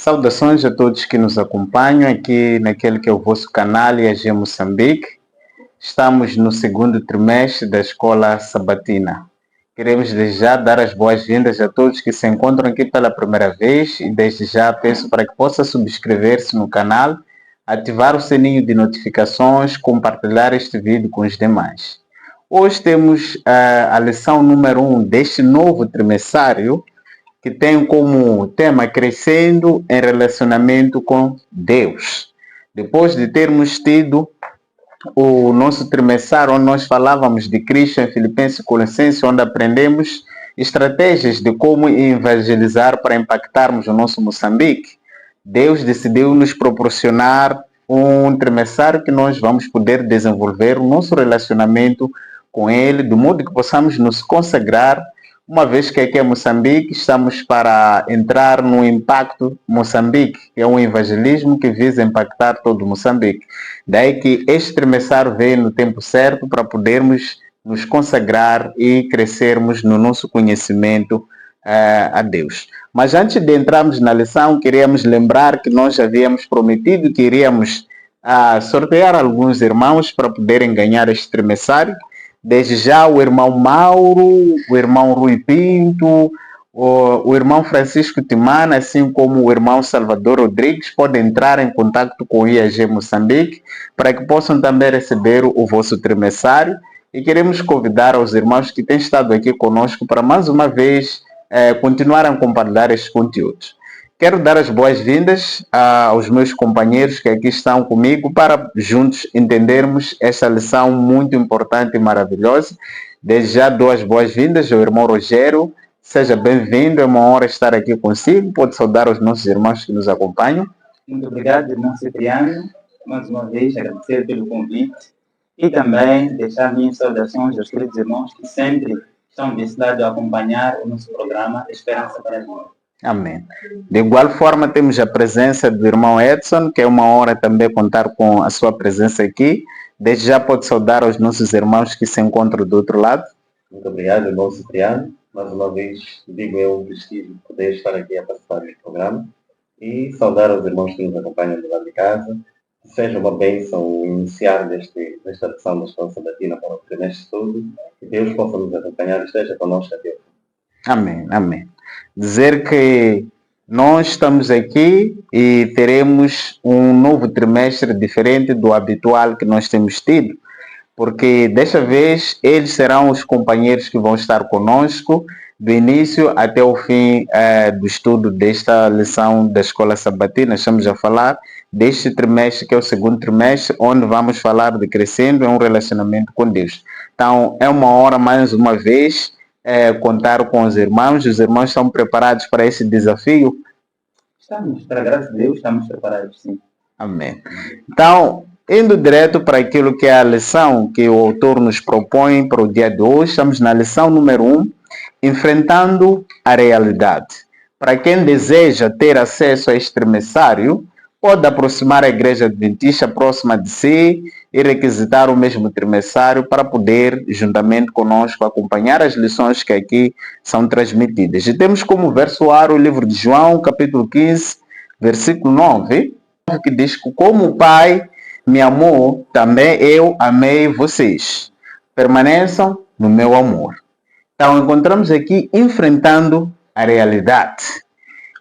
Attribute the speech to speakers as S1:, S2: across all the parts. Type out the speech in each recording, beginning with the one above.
S1: Saudações a todos que nos acompanham aqui naquele que é o vosso canal IAG Moçambique. Estamos no segundo trimestre da Escola Sabatina. Queremos desde já dar as boas-vindas a todos que se encontram aqui pela primeira vez e desde já peço para que possa subscrever-se no canal, ativar o sininho de notificações, compartilhar este vídeo com os demais. Hoje temos a lição número 1 deste novo trimessário, que tem como tema crescendo em relacionamento com Deus. Depois de termos tido o nosso trimessário onde nós falávamos de Cristo em Filipenses e Colossenses, onde aprendemos estratégias de como evangelizar para impactarmos o nosso Moçambique, Deus decidiu nos proporcionar um trimessário que nós vamos poder desenvolver o nosso relacionamento com Ele, de modo que possamos nos consagrar. Uma vez que aqui é Moçambique, estamos para entrar no Impacto Moçambique, que é um evangelismo que visa impactar todo Moçambique. Daí que este trimessário veio no tempo certo para podermos nos consagrar e crescermos no nosso conhecimento a Deus. Mas antes de entrarmos na lição, queríamos lembrar que nós havíamos prometido que iríamos sortear alguns irmãos para poderem ganhar este trimessário. Desde já o irmão Mauro, o irmão Rui Pinto, o irmão Francisco Timana, assim como o irmão Salvador Rodrigues, podem entrar em contato com o IAG Moçambique para que possam também receber o vosso trimessário. E queremos convidar os irmãos que têm estado aqui conosco para mais uma vez continuarem a compartilhar estes conteúdos. Quero dar as boas-vindas aos meus companheiros que aqui estão comigo para juntos entendermos esta lição muito importante e maravilhosa. Desde já dou as boas-vindas ao irmão Rogério. Seja bem-vindo, é uma honra estar aqui consigo. Pode saudar os nossos irmãos que nos acompanham.
S2: Muito obrigado, irmão Cipriano. Mais uma vez, agradecer pelo convite e também deixar minhas saudações aos queridos irmãos que sempre estão decididos a acompanhar o nosso programa Esperança para a Vida.
S1: Amém. De igual forma, temos a presença do irmão Edson, que é uma honra também contar com a sua presença aqui. Desde já pode saudar aos nossos irmãos que se encontram do outro lado.
S3: Muito obrigado, irmão Cipriano. Mais uma vez, digo eu, um prestígio poder estar aqui a participar deste programa e saudar aos irmãos que nos acompanham do lado de casa. Que seja uma bênção iniciar nesta lição da Escola Sabatina para o trimestre todo. Que Deus possa nos acompanhar e esteja connosco até o fim.
S1: Amém, amém. Dizer que nós estamos aqui e teremos um novo trimestre diferente do habitual que nós temos tido, porque desta vez eles serão os companheiros que vão estar conosco do início até o fim do estudo desta lição da Escola Sabatina. Estamos a falar deste trimestre, que é o segundo trimestre, onde vamos falar de crescendo em um relacionamento com Deus. Então, é uma hora mais uma vez contar com os irmãos estão preparados para esse desafio?
S2: Estamos, para a graça de Deus, estamos preparados, sim.
S1: Amém. Então, indo direto para aquilo que é a lição que o autor nos propõe para o dia de hoje, estamos na lição número 1, enfrentando a realidade. Para quem deseja ter acesso a este trimessário, pode aproximar a Igreja Adventista próxima de si e requisitar o mesmo trimessário para poder, juntamente conosco, acompanhar as lições que aqui são transmitidas. E temos como verso A o livro de João, capítulo 15, versículo 9, que diz que como o Pai me amou, também eu amei vocês. Permaneçam no meu amor. Então, encontramos aqui enfrentando a realidade.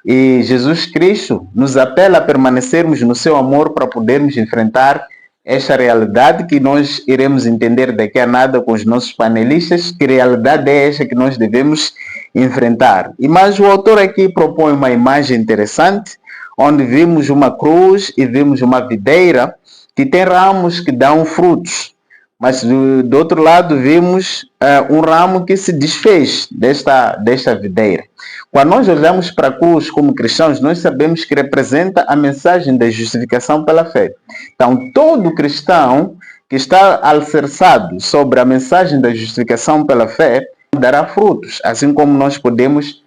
S1: E Jesus Cristo nos apela a permanecermos no seu amor para podermos enfrentar esta realidade que nós iremos entender daqui a nada com os nossos panelistas, que realidade é esta que nós devemos enfrentar. E mais o autor aqui propõe uma imagem interessante, onde vimos uma cruz e vimos uma videira que tem ramos que dão frutos. Mas do outro lado vimos um ramo que se desfez desta videira. Quando nós olhamos para a cruz como cristãos, nós sabemos que representa a mensagem da justificação pela fé. Então, todo cristão que está alicerçado sobre a mensagem da justificação pela fé dará frutos, assim como nós podemos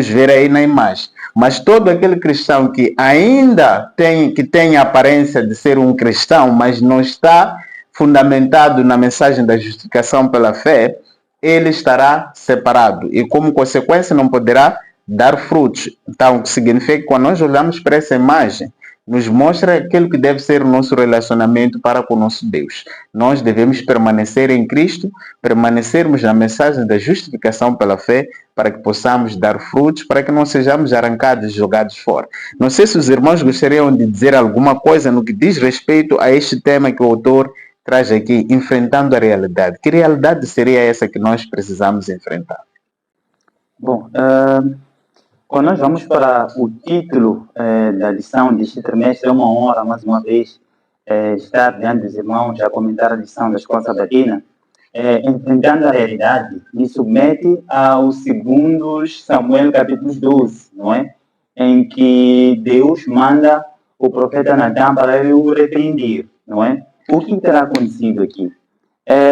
S1: ver aí na imagem. Mas todo aquele cristão que ainda tem a aparência de ser um cristão, mas não está fundamentado na mensagem da justificação pela fé, ele estará separado e, como consequência, não poderá dar frutos. Então, o que significa que quando nós olhamos para essa imagem, nos mostra aquilo que deve ser o nosso relacionamento para com o nosso Deus. Nós devemos permanecer em Cristo, permanecermos na mensagem da justificação pela fé, para que possamos dar frutos, para que não sejamos arrancados e jogados fora. Não sei se os irmãos gostariam de dizer alguma coisa no que diz respeito a este tema que o autor traz aqui, enfrentando a realidade. Que realidade seria essa que nós precisamos enfrentar?
S2: Bom, quando nós vamos para o título da lição deste trimestre, é uma honra, mais uma vez, estar diante dos irmãos a comentar a lição da Escola Sabatina, enfrentando a realidade, me submete ao 2 Samuel, capítulo 12, não é? Em que Deus manda o profeta Natan para o repreender, não é? O que terá acontecido aqui?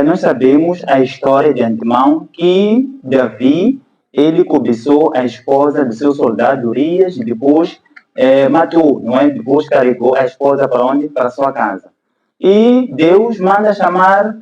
S2: Nós sabemos a história de antemão que Davi, ele cobiçou a esposa do seu soldado Urias e depois matou, não é? Depois carregou a esposa para onde? Para sua casa. E Deus manda chamar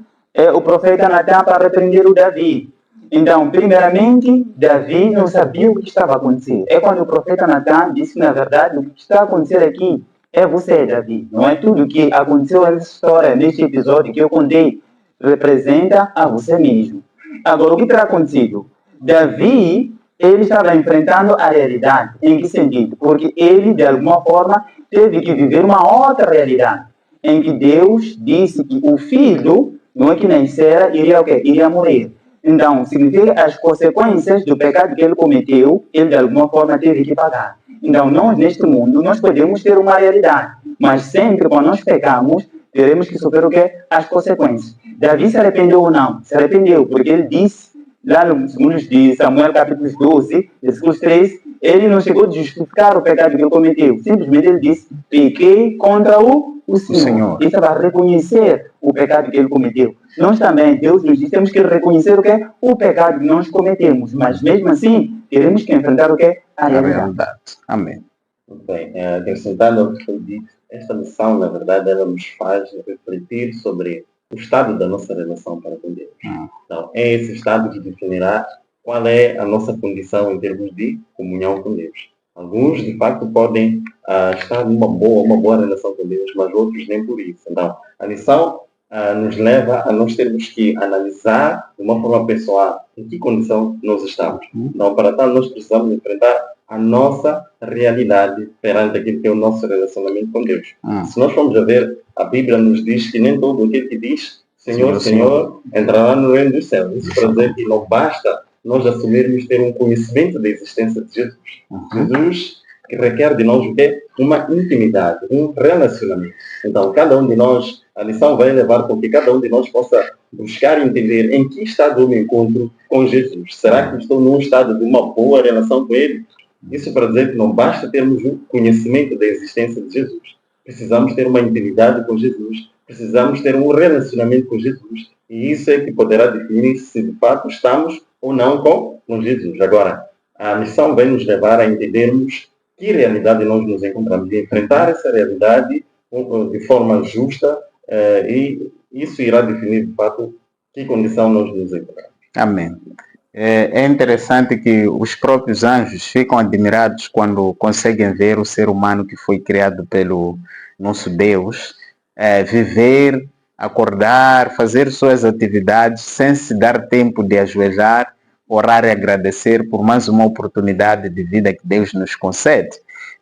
S2: o profeta Natan para repreender o Davi. Então, primeiramente, Davi não sabia o que estava acontecendo. É quando o profeta Natan disse, na verdade, o que está acontecendo aqui é você, Davi. Não é tudo o que aconteceu nessa história, neste episódio que eu contei, representa a você mesmo. Agora, o que terá acontecido? Davi, ele estava enfrentando a realidade. Em que sentido? Porque ele, de alguma forma, teve que viver uma outra realidade, em que Deus disse que o filho, não é que nascera, iria o quê? Iria morrer. Então, significa que as consequências do pecado que ele cometeu, ele de alguma forma teve que pagar. Então, nós, neste mundo, nós podemos ter uma realidade, mas sempre quando nós pecamos, teremos que sofrer o quê? As consequências. Davi se arrependeu ou não? Se arrependeu, porque ele disse, lá no 2 de Samuel, capítulo 12, versículo 3, ele não chegou a justificar o pecado que ele cometeu. Simplesmente ele disse, pequei contra o Senhor. Ele estava a reconhecer o pecado que ele cometeu. Nós também, Deus nos diz, temos que reconhecer o que é o pecado que nós cometemos. Mas mesmo assim, teremos que enfrentar o que é a realidade.
S1: Amém.
S3: Muito bem. Acrescentando ao que foi dito, esta lição, na verdade, ela nos faz refletir sobre o estado da nossa relação para com Deus. Então, é esse estado que definirá qual é a nossa condição em termos de comunhão com Deus. Alguns, de facto, podem estar numa boa relação com Deus, mas outros nem por isso. Então, a lição nos leva a nós termos que analisar de uma forma pessoal em que condição nós estamos. Então, para tal, nós precisamos enfrentar a nossa realidade perante aquilo que é o nosso relacionamento com Deus. Se nós formos a ver, a Bíblia nos diz que nem todo aquele que diz Senhor, Senhor, entrará no reino dos céus. Isso para dizer que não basta nós assumirmos ter um conhecimento da existência de Jesus. Jesus que requer de nós o quê? Uma intimidade, um relacionamento. Então, cada um de nós, a lição vai levar com que cada um de nós possa buscar entender em que estado eu me encontro com Jesus. Será que estou num estado de uma boa relação com Ele? Isso para dizer que não basta termos um conhecimento da existência de Jesus. Precisamos ter uma intimidade com Jesus. Precisamos ter um relacionamento com Jesus. E isso é que poderá definir se de fato estamos ou não com Jesus. Agora, a missão vai nos levar a entendermos que realidade nós nos encontramos e enfrentar essa realidade de forma justa e isso irá definir de fato que condição nós nos encontramos.
S1: Amém. É interessante que os próprios anjos ficam admirados quando conseguem ver o ser humano que foi criado pelo nosso Deus viver, acordar, fazer suas atividades sem se dar tempo de ajoelhar, orar e agradecer por mais uma oportunidade de vida que Deus nos concede.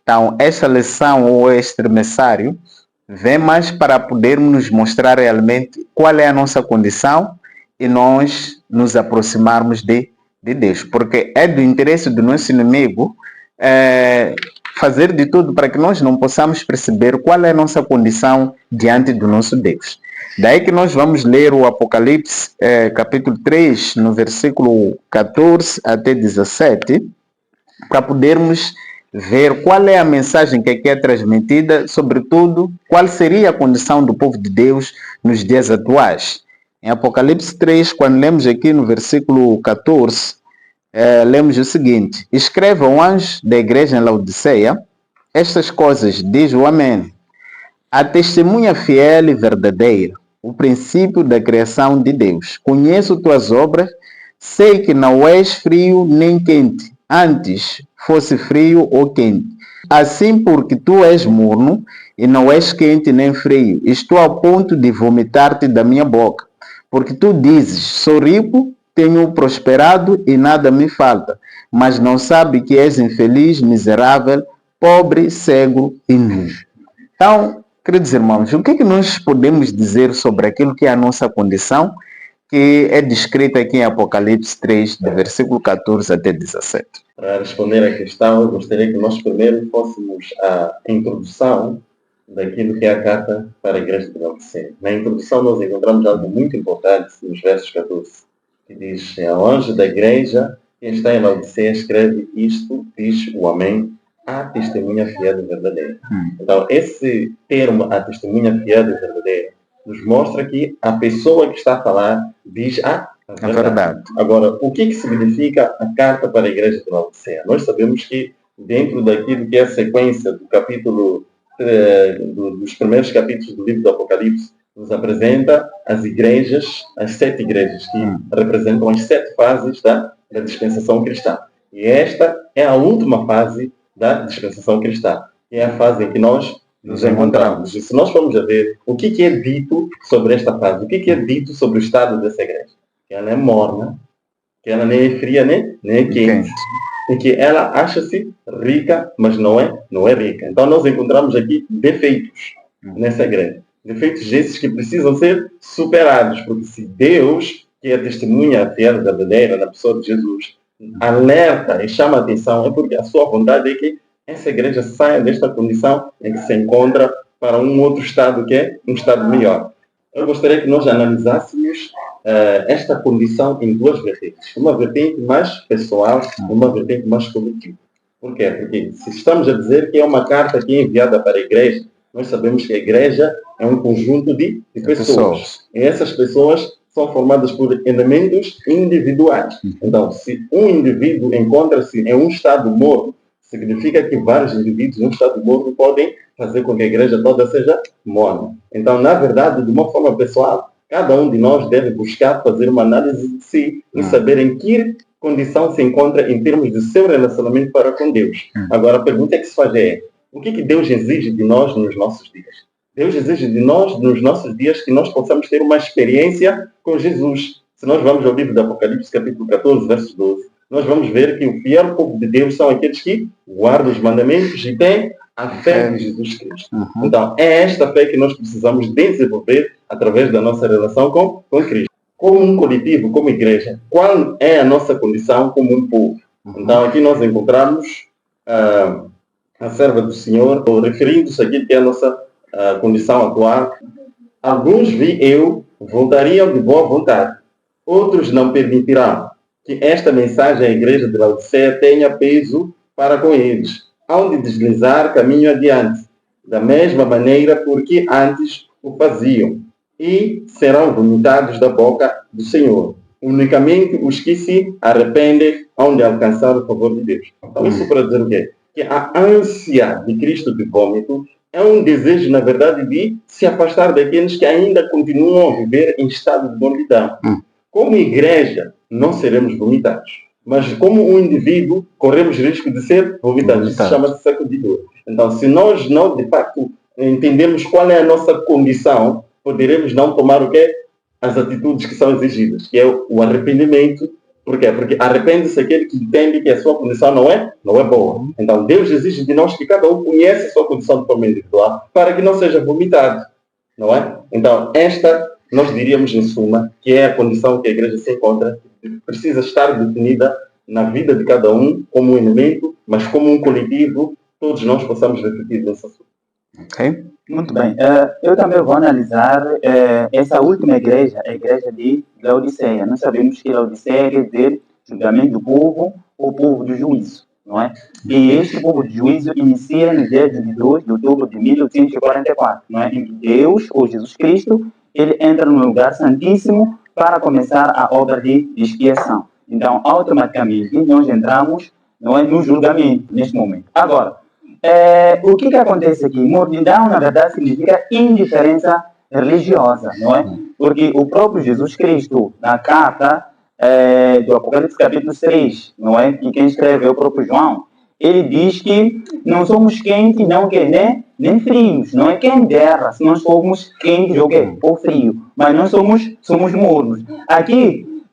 S1: Então, esta lição ou este trimessário vem mais para podermos nos mostrar realmente qual é a nossa condição e nós nos aproximarmos de Deus. Porque é do interesse do nosso inimigo fazer de tudo para que nós não possamos perceber qual é a nossa condição diante do nosso Deus. Daí que nós vamos ler o Apocalipse, capítulo 3, no versículo 14 até 17, para podermos ver qual é a mensagem que aqui é transmitida, sobretudo, qual seria a condição do povo de Deus nos dias atuais. Em Apocalipse 3, quando lemos aqui no versículo 14, lemos o seguinte: escreva ao anjo da igreja em Laodiceia, estas coisas diz o Amém. A testemunha fiel e verdadeira, o princípio da criação de Deus. Conheço tuas obras, sei que não és frio nem quente. Antes, fosse frio ou quente. Assim, porque tu és morno e não és quente nem frio, estou a ponto de vomitar-te da minha boca. Porque tu dizes, sou rico, tenho prosperado e nada me falta, mas não sabe que és infeliz, miserável, pobre, cego e nu. Então, queridos irmãos, o que é que nós podemos dizer sobre aquilo que é a nossa condição, que é descrita aqui em Apocalipse 3, do versículo 14 até 17?
S3: Para responder à questão, eu gostaria que nós primeiro fôssemos a introdução daquilo que é a carta para a Igreja de Laodiceia. Na introdução nós encontramos algo muito importante nos versos 14, que diz: ao anjo da igreja que está em Laodiceia escreve isto, diz o Amém, a testemunha fiel e verdadeira. Então, esse termo, a testemunha fiel e verdadeira, nos mostra que a pessoa que está a falar diz a verdade. Agora, o que significa a carta para a Igreja de Laodiceia? Nós sabemos que dentro daquilo que é a sequência do capítulo, dos primeiros capítulos do livro do Apocalipse, nos apresenta as igrejas, as 7 igrejas, que representam as 7 fases da dispensação cristã. E esta é a última fase da dispensação cristã, que é a fase em que nós nos encontramos. E se nós formos a ver o que é dito sobre esta fase, o que é dito sobre o estado dessa igreja, que ela é morna, que ela nem é fria, nem é quente, e que ela acha-se rica, mas não é rica. Então nós encontramos aqui defeitos nessa igreja. Defeitos esses que precisam ser superados, porque se Deus, que é a testemunha fiel verdadeira na pessoa de Jesus, alerta e chama a atenção, é porque a sua vontade é que essa igreja saia desta condição em que se encontra para um outro estado, que é um estado melhor. Eu gostaria que nós analisássemos esta condição em 2 vertentes. Uma vertente mais pessoal e uma vertente mais coletiva. Por quê? Porque se estamos a dizer que é uma carta que é enviada para a igreja, nós sabemos que a igreja é um conjunto de pessoas. E essas pessoas são formadas por elementos individuais. Então, se um indivíduo encontra-se em um estado morno, significa que vários indivíduos em um estado morno podem fazer com que a igreja toda seja morna. Então, na verdade, de uma forma pessoal, cada um de nós deve buscar fazer uma análise de si e saber em que condição se encontra em termos de seu relacionamento para com Deus. Agora, a pergunta que se faz é: o que Deus exige de nós nos nossos dias? Deus exige de nós, nos nossos dias, que nós possamos ter uma experiência com Jesus. Se nós vamos ao livro do Apocalipse, capítulo 14, verso 12, nós vamos ver que o fiel povo de Deus são aqueles que guardam os mandamentos e têm a fé de Jesus Cristo. Então, é esta fé que nós precisamos desenvolver através da nossa relação com Cristo. Como um coletivo, como igreja, qual é a nossa condição como um povo? Então, aqui nós encontramos a serva do Senhor, referindo-se àquilo que é a nossa condição atual. Alguns voltariam de boa vontade, outros não permitirão que esta mensagem à igreja de Laodiceia tenha peso para com eles, hão de deslizar caminho adiante, da mesma maneira porque antes o faziam, e serão vomitados da boca do Senhor. Unicamente os que se arrependem hão de alcançar o favor de Deus. Então, isso para dizer o quê? Que a ânsia de Cristo de vômito é um desejo, na verdade, de se afastar daqueles que ainda continuam a viver em estado de mornidão. Como igreja, não seremos vomitados. Mas como um indivíduo, corremos risco de ser vomitados. Isso chama-se sacudidor. Então, se nós não, de facto, entendemos qual é a nossa condição, poderemos não tomar o quê? As atitudes que são exigidas, que é o arrependimento. Por quê? Porque arrepende-se aquele que entende que a sua condição não é boa. Então, Deus exige de nós que cada um conheça a sua condição de forma individual para que não seja vomitado. Não é? Então, esta, nós diríamos em suma, que é a condição que a igreja se encontra, precisa estar definida na vida de cada um como um elemento, mas como um coletivo, todos nós possamos refletir nesse assunto.
S1: Ok?
S2: Muito bem. Eu também vou analisar essa última igreja, a igreja de Laodiceia. Nós sabemos que Laodiceia quer dizer julgamento do povo ou povo do juízo, não é? E este povo de juízo inicia no dia 22 de outubro de 1844, não é? Em que Deus, ou Jesus Cristo, ele entra no lugar santíssimo para começar a obra de expiação. Então, automaticamente, nós entramos, não é, no julgamento neste momento. Agora, o que acontece aqui? Mornidão, na verdade, significa indiferença religiosa, não é? Porque o próprio Jesus Cristo, na carta do Apocalipse capítulo 3, não é? Que quem escreve é o próprio João, Ele diz que não somos quentes, não que nem frios. Não é quem dera se nós formos quentes ou frio. Mas nós somos mornos. Aqui,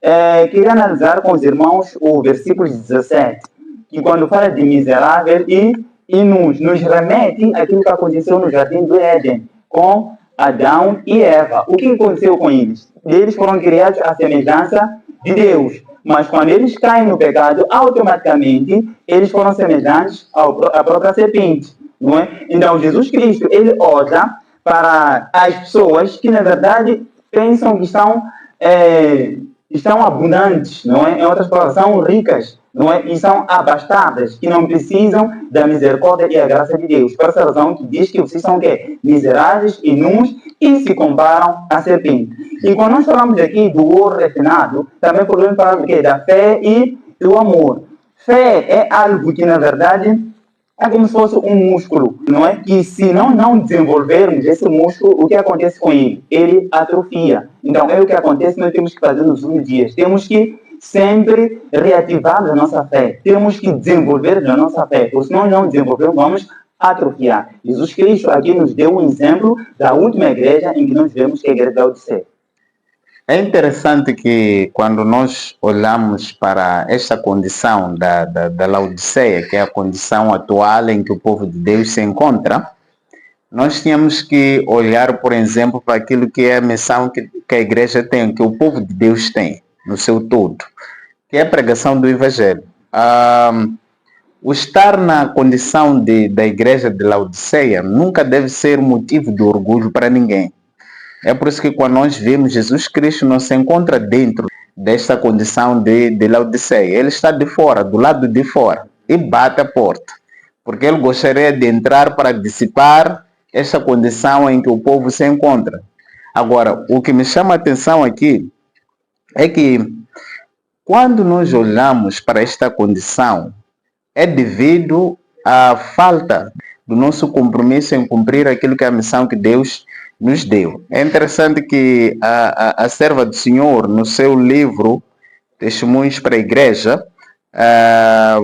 S2: queria analisar com os irmãos o versículo 17, que quando fala de miserável e nos remete àquilo que aconteceu no Jardim do Éden, com Adão e Eva. O que aconteceu com eles? Eles foram criados à semelhança de Deus. Mas quando eles caem no pecado, automaticamente eles foram semelhantes à própria serpente. Não é? Então, Jesus Cristo, ele olha para as pessoas que, na verdade, pensam que estão abundantes, não é? Em outras palavras, são ricas, não é? E são abastadas, que não precisam da misericórdia e a graça de Deus. Por essa razão que diz que vocês são o quê? Miseráveis e nus e se comparam à serpente. E quando nós falamos aqui do ouro refinado, também podemos falar do quê? Da fé e do amor. Fé é algo que, na verdade, é como se fosse um músculo, não é? Que se não desenvolvermos esse músculo, o que acontece com ele? Ele atrofia. Então, é o que acontece, nós temos que fazer nos últimos dias. Temos que sempre reativar a nossa fé. Temos que desenvolver a nossa fé. Porque se nós não desenvolvermos, vamos atrofiar. Jesus Cristo aqui nos deu um exemplo da última igreja em que nós vemos que é a igreja da Odisseia.
S1: É interessante que quando nós olhamos para esta condição da Laodiceia, que é a condição atual em que o povo de Deus se encontra, nós tínhamos que olhar, por exemplo, para aquilo que é a missão que a igreja tem, que o povo de Deus tem, no seu todo, que é a pregação do Evangelho. O estar na condição da igreja de Laodiceia nunca deve ser motivo de orgulho para ninguém. É por isso que quando nós vemos Jesus Cristo não se encontra dentro desta condição de Laodiceia. Ele está de fora, do lado de fora, e bate a porta. Porque ele gostaria de entrar para dissipar esta condição em que o povo se encontra. Agora, o que me chama a atenção aqui é que quando nós olhamos para esta condição, é devido à falta do nosso compromisso em cumprir aquilo que é a missão que Deus nos deu. É interessante que a serva do Senhor, no seu livro Testemunhos para a Igreja,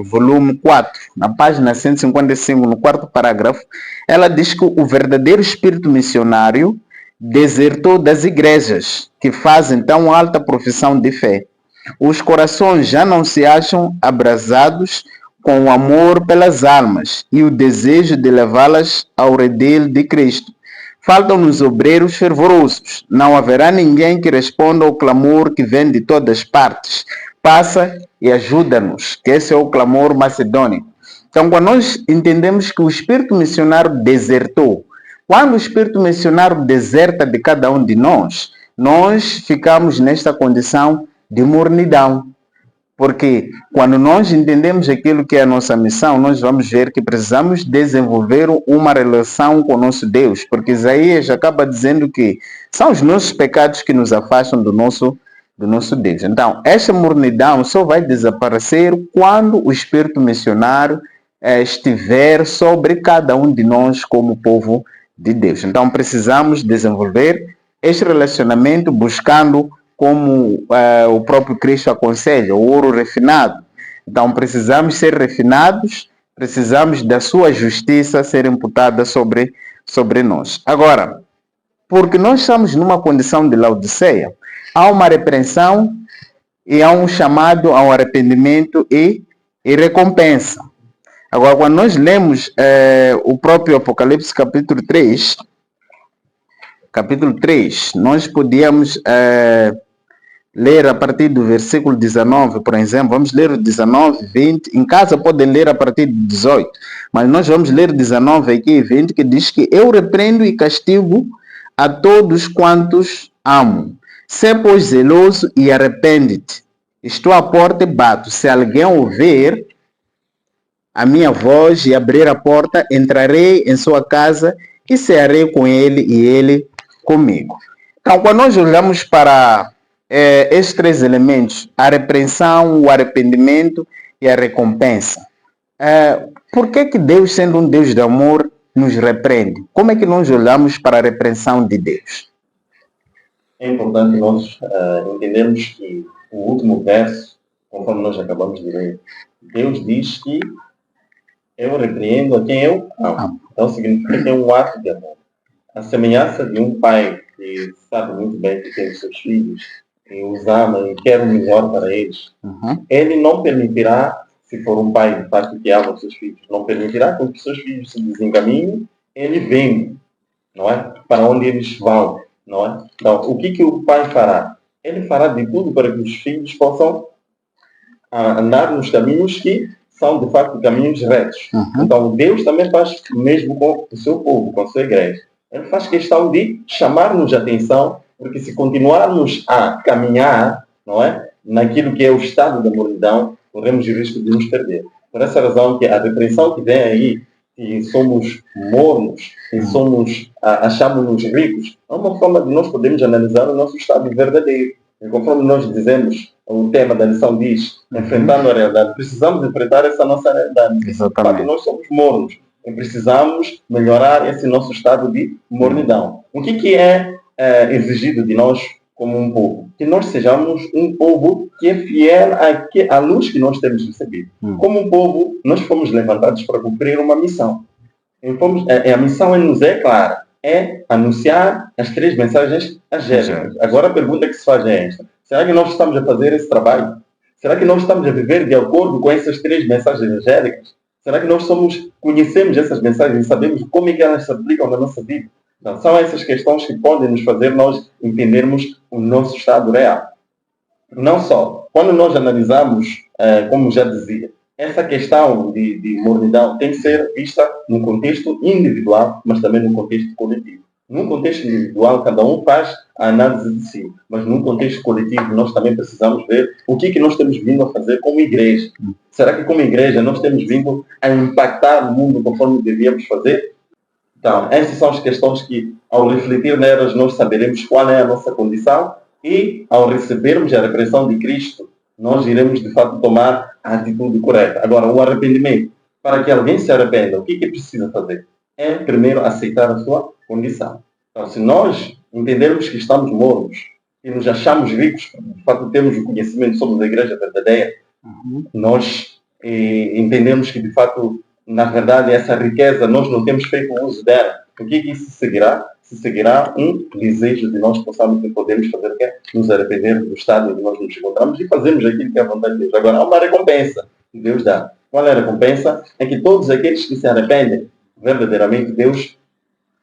S1: volume 4, na página 155, no quarto parágrafo, ela diz que o verdadeiro espírito missionário desertou das igrejas que fazem tão alta profissão de fé. Os corações já não se acham abrasados com o amor pelas almas e o desejo de levá-las ao redil de Cristo. Faltam-nos obreiros fervorosos. Não haverá ninguém que responda ao clamor que vem de todas as partes. Passa e ajuda-nos, que esse é o clamor macedônico. Então, quando nós entendemos que o espírito missionário desertou, quando o espírito missionário deserta de cada um de nós ficamos nesta condição de mornidão. Porque quando nós entendemos aquilo que é a nossa missão, nós vamos ver que precisamos desenvolver uma relação com o nosso Deus. Porque Isaías acaba dizendo que são os nossos pecados que nos afastam do nosso Deus. Então, esta mornidão só vai desaparecer quando o espírito missionário estiver sobre cada um de nós como povo de Deus. Então, precisamos desenvolver este relacionamento buscando, como o próprio Cristo aconselha, o ouro refinado. Então, precisamos ser refinados, precisamos da sua justiça ser imputada sobre nós. Agora, porque nós estamos numa condição de Laodiceia, há uma repreensão e há um chamado ao arrependimento e recompensa. Agora, quando nós lemos o próprio Apocalipse capítulo 3, nós podíamos ler a partir do versículo 19, por exemplo. Vamos ler o 19, 20. Em casa podem ler a partir do 18. Mas nós vamos ler 19 aqui e 20, que diz que eu repreendo e castigo a todos quantos amo. Sê, pois, zeloso e arrepende-te. Estou à porta e bato. Se alguém ouvir a minha voz e abrir a porta, entrarei em sua casa e cearei com ele e ele comigo. Então, quando nós olhamos para estes três elementos, a repreensão, o arrependimento e a recompensa, por que Deus, sendo um Deus de amor, nos repreende? Como é que nós olhamos para a repreensão de Deus?
S3: É importante nós entendermos que o último verso, conforme nós acabamos de ler, Deus diz que eu repreendo a quem eu amo. Então significa que é um ato de amor. A semelhança de um pai que sabe muito bem que tem os seus filhos e os ama e quer o melhor para eles, ele não permitirá, se for um pai de fato que ama os seus filhos, não permitirá que os seus filhos se desencaminhem, ele vem, não é? Para onde eles vão, não é? Então, o que o pai fará? Ele fará de tudo para que os filhos possam andar nos caminhos que são, de facto, caminhos retos. Então, Deus também faz o mesmo com o seu povo, com a sua igreja. Ele faz questão de chamar-nos a atenção, porque se continuarmos a caminhar, não é, naquilo que é o estado da mornidão, corremos o risco de nos perder. Por essa razão que a repreensão que vem aí, que somos mornos, que achamos-nos ricos, é uma forma de nós podermos analisar o nosso estado verdadeiro. E conforme nós dizemos, o tema da lição diz, enfrentando a realidade, precisamos enfrentar essa nossa realidade.
S1: Exatamente.
S3: Nós somos mornos e precisamos melhorar esse nosso estado de mornidão. O que é exigido de nós como um povo? Que nós sejamos um povo que é fiel à luz que nós temos recebido. Como um povo, nós fomos levantados para cumprir uma missão. A missão nos é clara. É anunciar as 3 mensagens angélicas. Agora a pergunta que se faz é esta. Será que nós estamos a fazer esse trabalho? Será que nós estamos a viver de acordo com essas 3 mensagens angélicas? Será que nós conhecemos essas mensagens e sabemos como é que elas se aplicam na nossa vida? Então, são essas questões que podem nos fazer nós entendermos o nosso estado real. Não só. Quando nós analisamos, como já dizia, essa questão de mornidão tem que ser vista num contexto individual, mas também num contexto coletivo. Num contexto individual, cada um faz a análise de si, mas num contexto coletivo, nós também precisamos ver o que nós temos vindo a fazer como igreja. Será que como igreja nós temos vindo a impactar o mundo conforme devíamos fazer? Então, essas são as questões que, ao refletir nelas, nós saberemos qual é a nossa condição e, ao recebermos a repreensão de Cristo, nós iremos, de fato, tomar a atitude correta. Agora, o arrependimento. Para que alguém se arrependa, o que precisa fazer? É, primeiro, aceitar a sua condição. Então, se nós entendermos que estamos mornos e nos achamos ricos, de fato, temos o conhecimento sobre a igreja verdadeira, nós entendemos que, de fato, na verdade, essa riqueza, nós não temos feito uso dela. O que isso seguirá? Se seguirá um desejo de nós possamos e podemos fazer o quê? Nos arrepender do estado em que nós nos encontramos e fazermos aquilo que é a vontade de Deus. Agora, há uma recompensa que Deus dá. Qual é a recompensa? É que todos aqueles que se arrependem, verdadeiramente Deus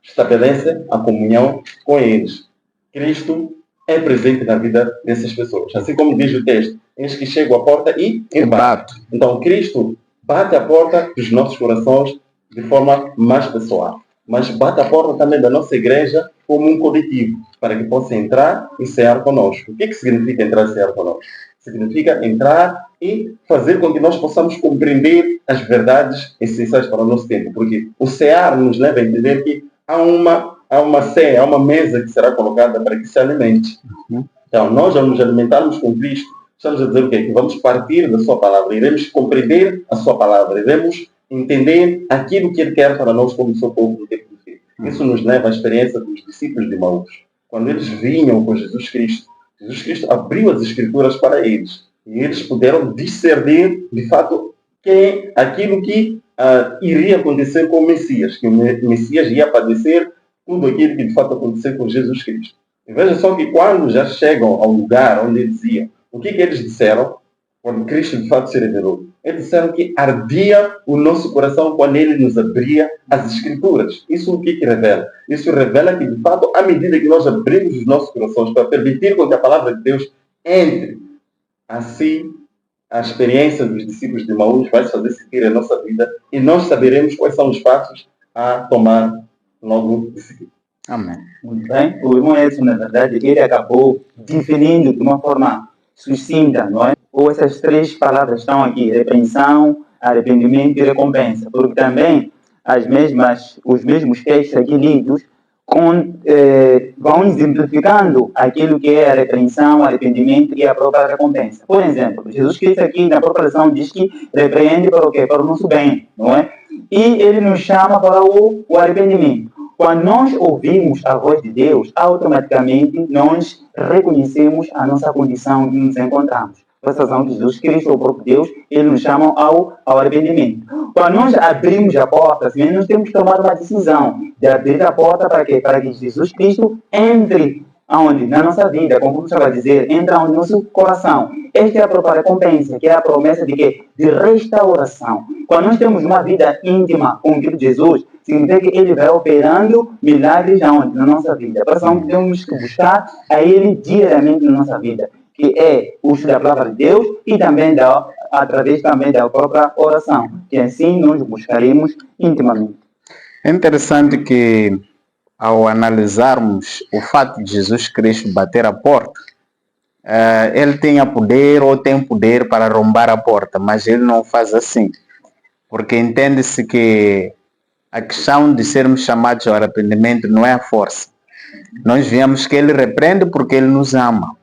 S3: estabelece a comunhão com eles. Cristo é presente na vida dessas pessoas. Assim como diz o texto, eles que chegam à porta e batem. Então, Cristo bate a porta dos nossos corações de forma mais pessoal. Mas bate a porta também da nossa igreja como um coletivo, para que possa entrar e cear conosco. O que significa entrar e cear conosco? Significa entrar e fazer com que nós possamos compreender as verdades essenciais para o nosso tempo. Porque o cear nos leva a entender que há uma ceia, há uma mesa que será colocada para que se alimente. Então, nós, ao nos alimentarmos com Cristo, estamos a dizer o quê? Que vamos partir da sua palavra, iremos compreender a sua palavra, iremos entender aquilo que Ele quer para nós como seu povo no tempo do fim. Isso nos leva à experiência dos discípulos de Emaús. Quando eles vinham com Jesus Cristo abriu as Escrituras para eles. E eles puderam discernir, de fato, aquilo que iria acontecer com o Messias. Que o Messias ia padecer tudo aquilo que, de fato, aconteceu com Jesus Cristo. E veja só que quando já chegam ao lugar onde eles iam, o que eles disseram? Quando Cristo, de fato, se revelou. Eles disseram que ardia o nosso coração quando Ele nos abria as Escrituras. Isso o que revela? Isso revela que, de fato, à medida que nós abrimos os nossos corações para permitir que a palavra de Deus entre, assim, a experiência dos discípulos de Emaús vai se fazer sentir a nossa vida e nós saberemos quais são os passos a tomar logo de seguida.
S1: Amém.
S2: Muito bem. O irmão Edson, na verdade, ele acabou definindo de uma forma sucinta, não é? Ou essas 3 palavras estão aqui, repreensão, arrependimento e recompensa, porque também os mesmos textos aqui lidos vão exemplificando aquilo que é a repreensão, arrependimento e a própria recompensa. Por exemplo, Jesus Cristo aqui na própria lição diz que repreende para o quê? Para o nosso bem, não é? E Ele nos chama para o arrependimento. Quando nós ouvimos a voz de Deus, automaticamente nós reconhecemos a nossa condição que nos encontramos. Por essa razão que Jesus Cristo, o próprio Deus, Ele nos chama ao arrependimento. quando nós abrimos a porta, assim, nós temos que tomar uma decisão de abrir a porta para quê? Para que Jesus Cristo entre aonde? Na nossa vida, como você vai dizer, entra no nosso coração. Esta é a própria recompensa, que é a promessa de quê? De restauração. Quando nós temos uma vida íntima com Cristo Jesus, significa que Ele vai operando milagres aonde? Na nossa vida. Por isso, nós temos que buscar a Ele diariamente na nossa vida, que é o uso da palavra de Deus e também através também da própria oração, que assim nós buscaremos intimamente.
S1: É interessante que, ao analisarmos o fato de Jesus Cristo bater a porta, ele tinha poder ou tem poder para arrombar a porta, mas ele não faz assim, porque entende-se que a questão de sermos chamados ao arrependimento não é a força. Nós vemos que ele repreende porque ele nos ama.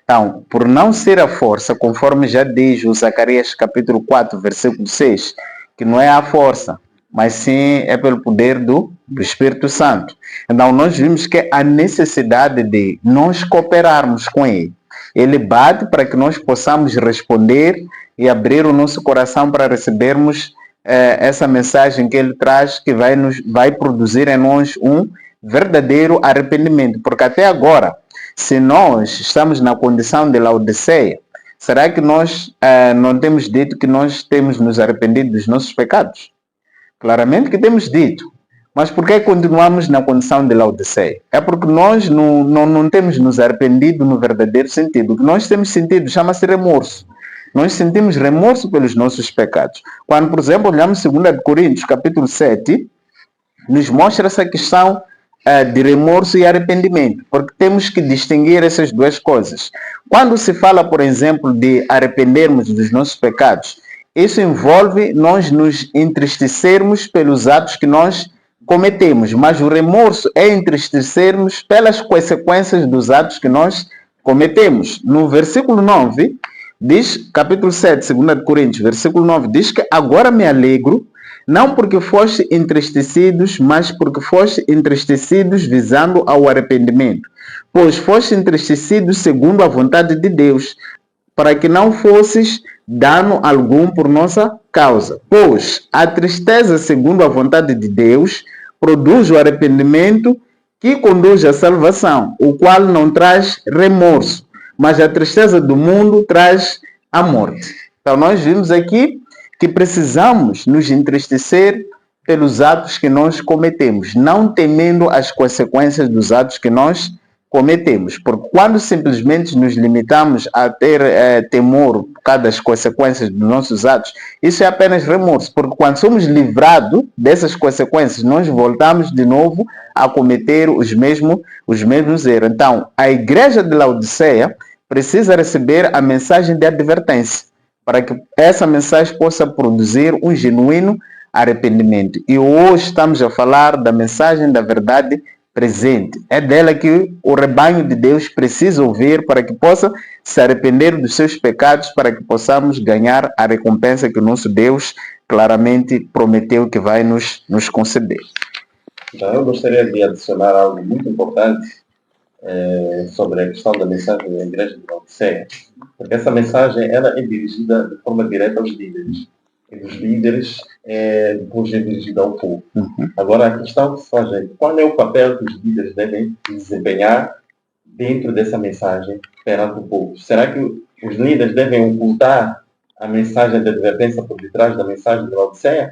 S1: Então, por não ser a força, conforme já diz o Zacarias capítulo 4, versículo 6, que não é a força, mas sim é pelo poder do Espírito Santo. Então, nós vimos que há necessidade de nós cooperarmos com Ele. Ele bate para que nós possamos responder e abrir o nosso coração para recebermos essa mensagem que Ele traz, que vai produzir em nós um verdadeiro arrependimento. Porque até agora, se nós estamos na condição de Laodiceia, será que nós não temos dito que nós temos nos arrependido dos nossos pecados? Claramente que temos dito. Mas por que continuamos na condição de Laodiceia? É porque nós não temos nos arrependido no verdadeiro sentido. O que nós temos sentido chama-se remorso. Nós sentimos remorso pelos nossos pecados. Quando, por exemplo, olhamos 2 Coríntios, capítulo 7, nos mostra essa questão de remorso e arrependimento, porque temos que distinguir essas duas coisas. Quando se fala, por exemplo, de arrependermos dos nossos pecados, isso envolve nós nos entristecermos pelos atos que nós cometemos, mas o remorso é entristecermos pelas consequências dos atos que nós cometemos. No versículo 9, diz, capítulo 7, 2 Coríntios, versículo 9, diz que agora me alegro, não porque foste entristecidos, mas porque foste entristecidos visando ao arrependimento. Pois foste entristecidos segundo a vontade de Deus, para que não fosses dano algum por nossa causa. Pois a tristeza segundo a vontade de Deus produz o arrependimento que conduz à salvação, o qual não traz remorso, mas a tristeza do mundo traz a morte. Então nós vimos aqui que precisamos nos entristecer pelos atos que nós cometemos, não temendo as consequências dos atos que nós cometemos. Porque quando simplesmente nos limitamos a ter temor por causa das consequências dos nossos atos, isso é apenas remorso. Porque quando somos livrados dessas consequências, nós voltamos de novo a cometer os mesmos erros. Então, a igreja de Laodiceia precisa receber a mensagem de advertência, para que essa mensagem possa produzir um genuíno arrependimento. E hoje estamos a falar da mensagem da verdade presente. É dela que o rebanho de Deus precisa ouvir para que possa se arrepender dos seus pecados, para que possamos ganhar a recompensa que o nosso Deus claramente prometeu que vai nos conceder.
S3: Então, eu gostaria de adicionar algo muito importante sobre a questão da mensagem da Igreja de Laodiceia, porque essa mensagem ela é dirigida de forma direta aos líderes, e dos líderes depois é dirigida ao povo. Agora, a questão que se faz é qual é o papel que os líderes devem desempenhar dentro dessa mensagem perante o povo? Será que os líderes devem ocultar a mensagem de advertência por detrás da mensagem de Laodiceia,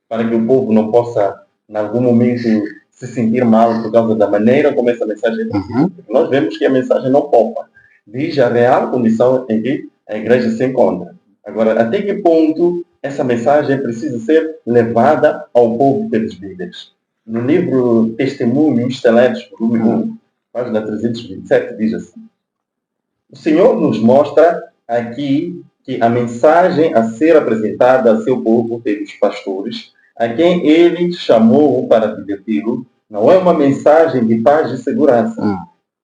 S3: para que o povo não possa, em algum momento, se sentir mal por causa da maneira como essa mensagem é transmitida? Nós vemos que a mensagem não poupa, diz a real condição em que a igreja se encontra. Agora, até que ponto essa mensagem precisa ser levada ao povo pelos líderes? No livro Testemunhos Teleiros, volume 1, página 327, diz assim: o Senhor nos mostra aqui que a mensagem a ser apresentada a seu povo pelos pastores, a quem ele chamou para adverti-lo, não é uma mensagem de paz e segurança.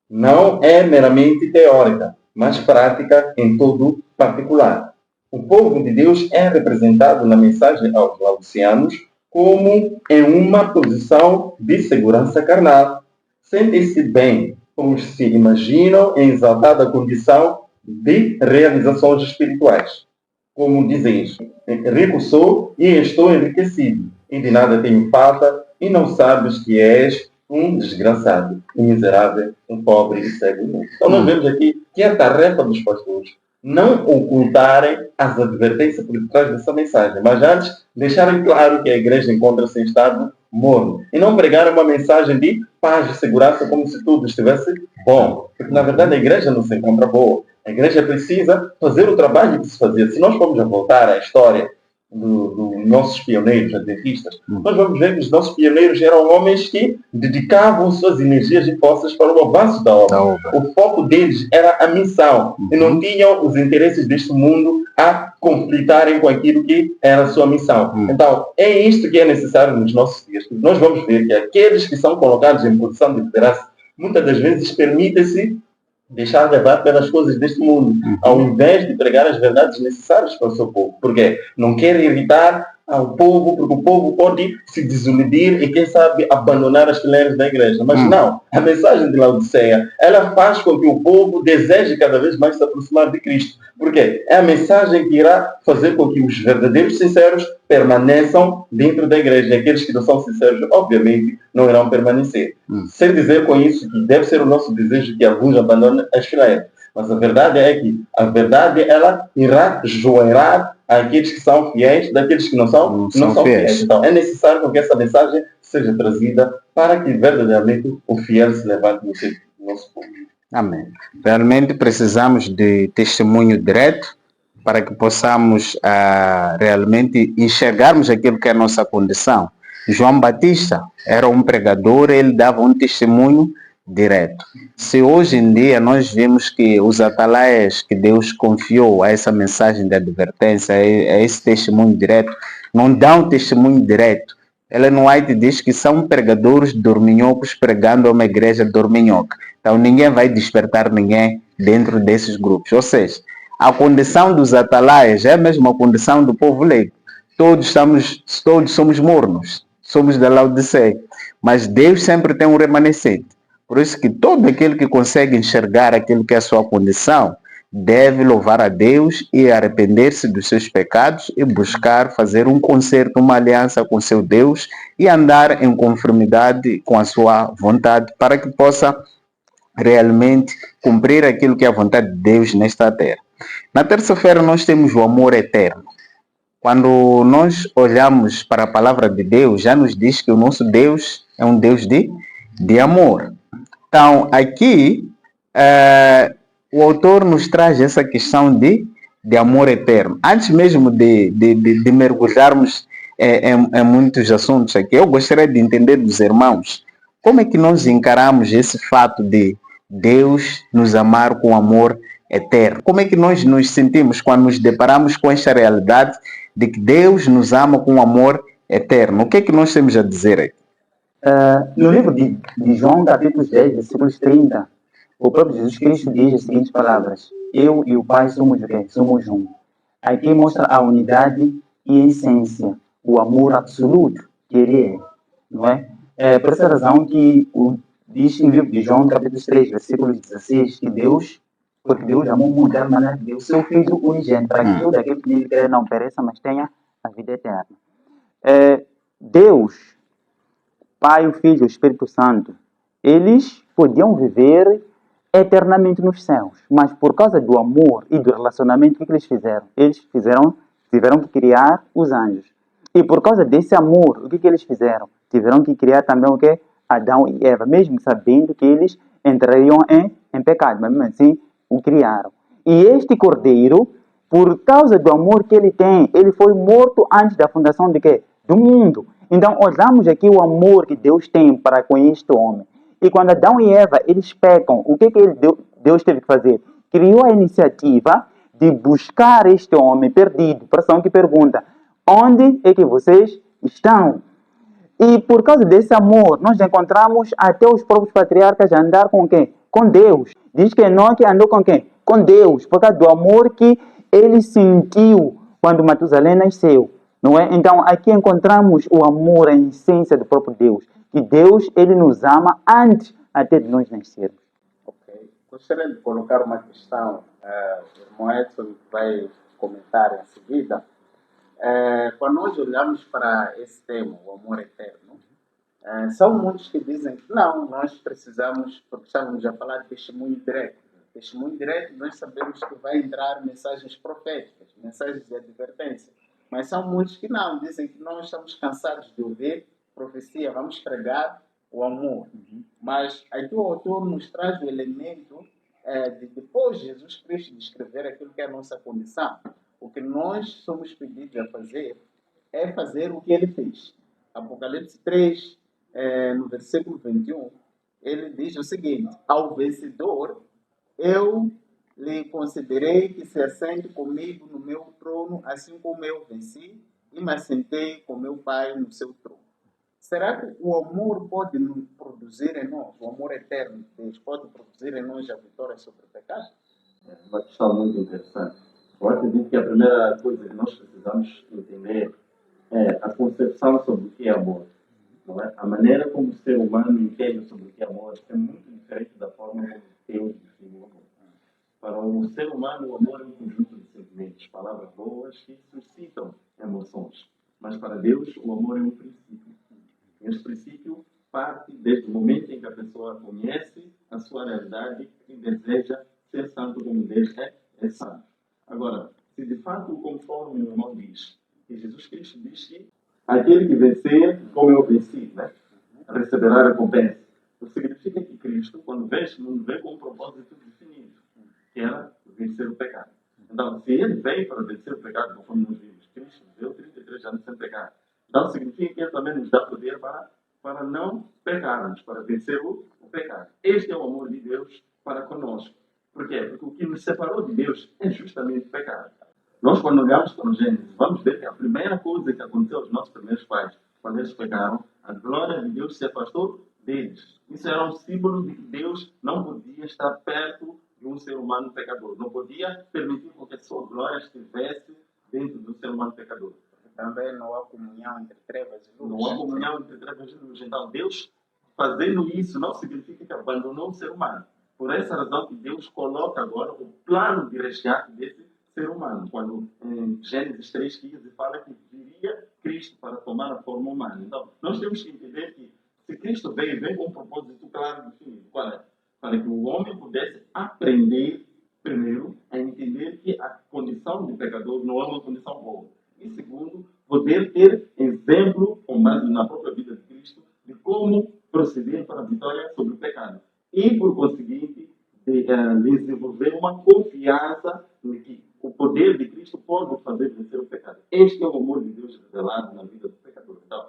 S3: Não é meramente teórica, mas prática em todo particular. O povo de Deus é representado na mensagem aos laodiceanos como em uma posição de segurança carnal. Sentem-se bem, como se imaginam em exaltada condição de realizações espirituais. como dizes, rico sou e estou enriquecido, e de nada tenho falta, e não sabes que és um desgraçado, um miserável, um pobre e cego. Então nós vemos aqui que é a tarefa dos pastores não ocultarem as advertências por trás dessa mensagem, mas antes deixarem claro que a igreja encontra-se em estado morno e não pregarem uma mensagem de paz e segurança como se tudo estivesse bom, porque na verdade a igreja não se encontra boa. A igreja precisa fazer o trabalho que se fazia. Se nós formos a voltar à história dos nossos pioneiros adventistas, nós vamos ver que os nossos pioneiros eram homens que dedicavam suas energias e forças para o avanço da obra. O foco deles era a missão e não tinham os interesses deste mundo a conflitarem com aquilo que era a sua missão. Então, é isto que é necessário nos nossos dias. Nós vamos ver que aqueles que são colocados em posição de liderança muitas das vezes permitem-se deixar levar pelas coisas deste mundo, ao invés de pregar as verdades necessárias para o seu povo. Porque não quer irritar ao povo, porque o povo pode se desiludir e, quem sabe, abandonar as fileiras da igreja. Mas não, a mensagem de Laodiceia, ela faz com que o povo deseje cada vez mais se aproximar de Cristo. Porque é a mensagem que irá fazer com que os verdadeiros sinceros permaneçam dentro da igreja. E aqueles que não são sinceros, obviamente, não irão permanecer. Sem dizer com isso que deve ser o nosso desejo que alguns abandonem as fileiras. Mas a verdade é que a verdade ela irá joeirar aqueles que são fiéis daqueles que não são fiéis. Então é necessário que essa mensagem seja trazida para que verdadeiramente o fiel se levante no nosso povo.
S1: Amém. Realmente precisamos de testemunho direto para que possamos realmente enxergarmos aquilo que é a nossa condição. João Batista era um pregador, ele dava um testemunho direto. Se hoje em dia nós vemos que os atalaias que Deus confiou a essa mensagem de advertência, a esse testemunho direto, não dão testemunho direto. Ellen White diz que são pregadores dorminhocos pregando a uma igreja dorminhoca. Então ninguém vai despertar ninguém dentro desses grupos. Ou seja, a condição dos atalaias é a mesma condição do povo leigo. Todos somos mornos, somos da Laodiceia. Mas Deus sempre tem um remanescente. Por isso que todo aquele que consegue enxergar aquilo que é a sua condição deve louvar a Deus e arrepender-se dos seus pecados e buscar fazer um concerto, uma aliança com seu Deus e andar em conformidade com a sua vontade para que possa realmente cumprir aquilo que é a vontade de Deus nesta terra. Na terça-feira nós temos o amor eterno. Quando nós olhamos para a palavra de Deus, já nos diz que o nosso Deus é um Deus de amor. Então, aqui, o autor nos traz essa questão de amor eterno. Antes mesmo de mergulharmos em muitos assuntos aqui, eu gostaria de entender dos irmãos como é que nós encaramos esse fato de Deus nos amar com amor eterno. Como é que nós nos sentimos quando nos deparamos com esta realidade de que Deus nos ama com amor eterno? O que é que nós temos a dizer aqui?
S2: No livro de João, capítulo 10, versículos 30, o próprio Jesus Cristo diz as seguintes palavras: eu e o Pai somos o quê? Somos um. Aqui mostra a unidade e a essência, o amor absoluto que ele é. Não é? Por essa razão que diz no livro de João, capítulo 3, versículo 16, que porque Deus amou muito da maneira que deu seu Filho unigênito, para que todo aquele que nele crê não pereça, mas tenha a vida eterna. Deus, Pai, o Filho e o Espírito Santo, eles podiam viver eternamente nos céus, mas por causa do amor e do relacionamento, o que eles fizeram? Eles tiveram que criar os anjos. E por causa desse amor, o que eles fizeram? Tiveram que criar também o quê? Adão e Eva, mesmo sabendo que eles entrariam em pecado, mas mesmo assim o criaram. E este cordeiro, por causa do amor que ele tem, ele foi morto antes da fundação de quê? Do mundo. Então, olhamos aqui o amor que Deus tem para com este homem. E quando Adão e Eva, eles pecam, o que Deus teve que fazer? Criou a iniciativa de buscar este homem perdido. Pessoa que pergunta, onde é que vocês estão? E por causa desse amor, nós encontramos até os próprios patriarcas a andar com quem? Com Deus. Diz que Enoque andou com quem? Com Deus, por causa do amor que ele sentiu quando Matusalém nasceu. Não é? Então, aqui encontramos o amor, a essência do próprio Deus. Que Deus, ele nos ama antes até de nós nascermos.
S4: Ok. Gostaria de colocar uma questão. O irmão Edson vai comentar em seguida. Quando nós olhamos para esse tema, o amor eterno, são muitos que dizem que não, nós precisamos, porque estávamos a falar de testemunho direto. Testemunho direto, nós sabemos que vai entrar mensagens proféticas, mensagens de advertência. Mas são muitos que não, dizem que nós estamos cansados de ouvir profecia, vamos pregar o amor. Mas aqui o autor nos traz o elemento de depois de Jesus Cristo descrever aquilo que é a nossa condição. O que nós somos pedidos a fazer é fazer o que ele fez. Apocalipse 3, no versículo 21, ele diz o seguinte: ao vencedor, eu lhe concederei que se assente comigo no meu trono, assim como eu venci e me assentei com meu Pai no seu trono. Será que o amor pode produzir em nós, o amor eterno de Deus, pode produzir em nós a vitória sobre o pecado?
S5: É uma questão muito interessante. Eu acredito que a primeira coisa que nós precisamos entender é a concepção sobre o que é amor. Não é? A maneira como o ser humano entende sobre o que é amor é muito diferente da forma como Deus define o amor. Para o ser humano, o amor é um conjunto de sentimentos, palavras boas que suscitam emoções. Mas para Deus, o amor é um princípio. E esse princípio parte desde o momento em que a pessoa conhece a sua realidade e deseja ser santo como Deus é santo. Agora, se de fato, conforme o irmão diz, que Jesus Cristo diz que aquele que vencer, como eu venci, né, receberá a recompensa. Isso significa que Cristo, quando veio este mundo, veio com um propósito definido, que era vencer o pecado. Então, se ele veio para vencer o pecado, conforme nós vimos, Cristo viveu 33 anos sem pecado. Então, significa que ele também nos dá poder para não pecarmos, para vencer o pecado. Este é o amor de Deus para conosco. Por quê? Porque o que nos separou de Deus é justamente o pecado. Nós, quando olhamos para o Gênesis, vamos ver que a primeira coisa que aconteceu aos nossos primeiros pais, quando eles pecaram, a glória de Deus se afastou deles. Isso era um símbolo de que Deus não podia estar perto de um ser humano pecador. Não podia permitir que a sua glória estivesse dentro do ser humano pecador.
S4: Também não há comunhão entre trevas e luz.
S5: Não há comunhão entre trevas e luz. Então, Deus, fazendo isso, não significa que abandonou o ser humano. Por essa razão que Deus coloca agora o plano de resgate desse ser humano. Quando em Gênesis 3,15 fala que viria Cristo para tomar a forma humana. Então, nós temos que entender que se Cristo vem com um propósito claro e definido. Qual é? Para que o homem pudesse aprender, primeiro, a entender que a condição de pecador não é uma condição boa. E segundo, poder ter exemplo, com base na própria vida de Cristo, de como proceder para a vitória sobre o pecado. E, por conseguinte, desenvolver uma confiança de que o poder de Cristo pode fazer vencer o pecado. Este é o amor de Deus revelado na vida do pecador. Então,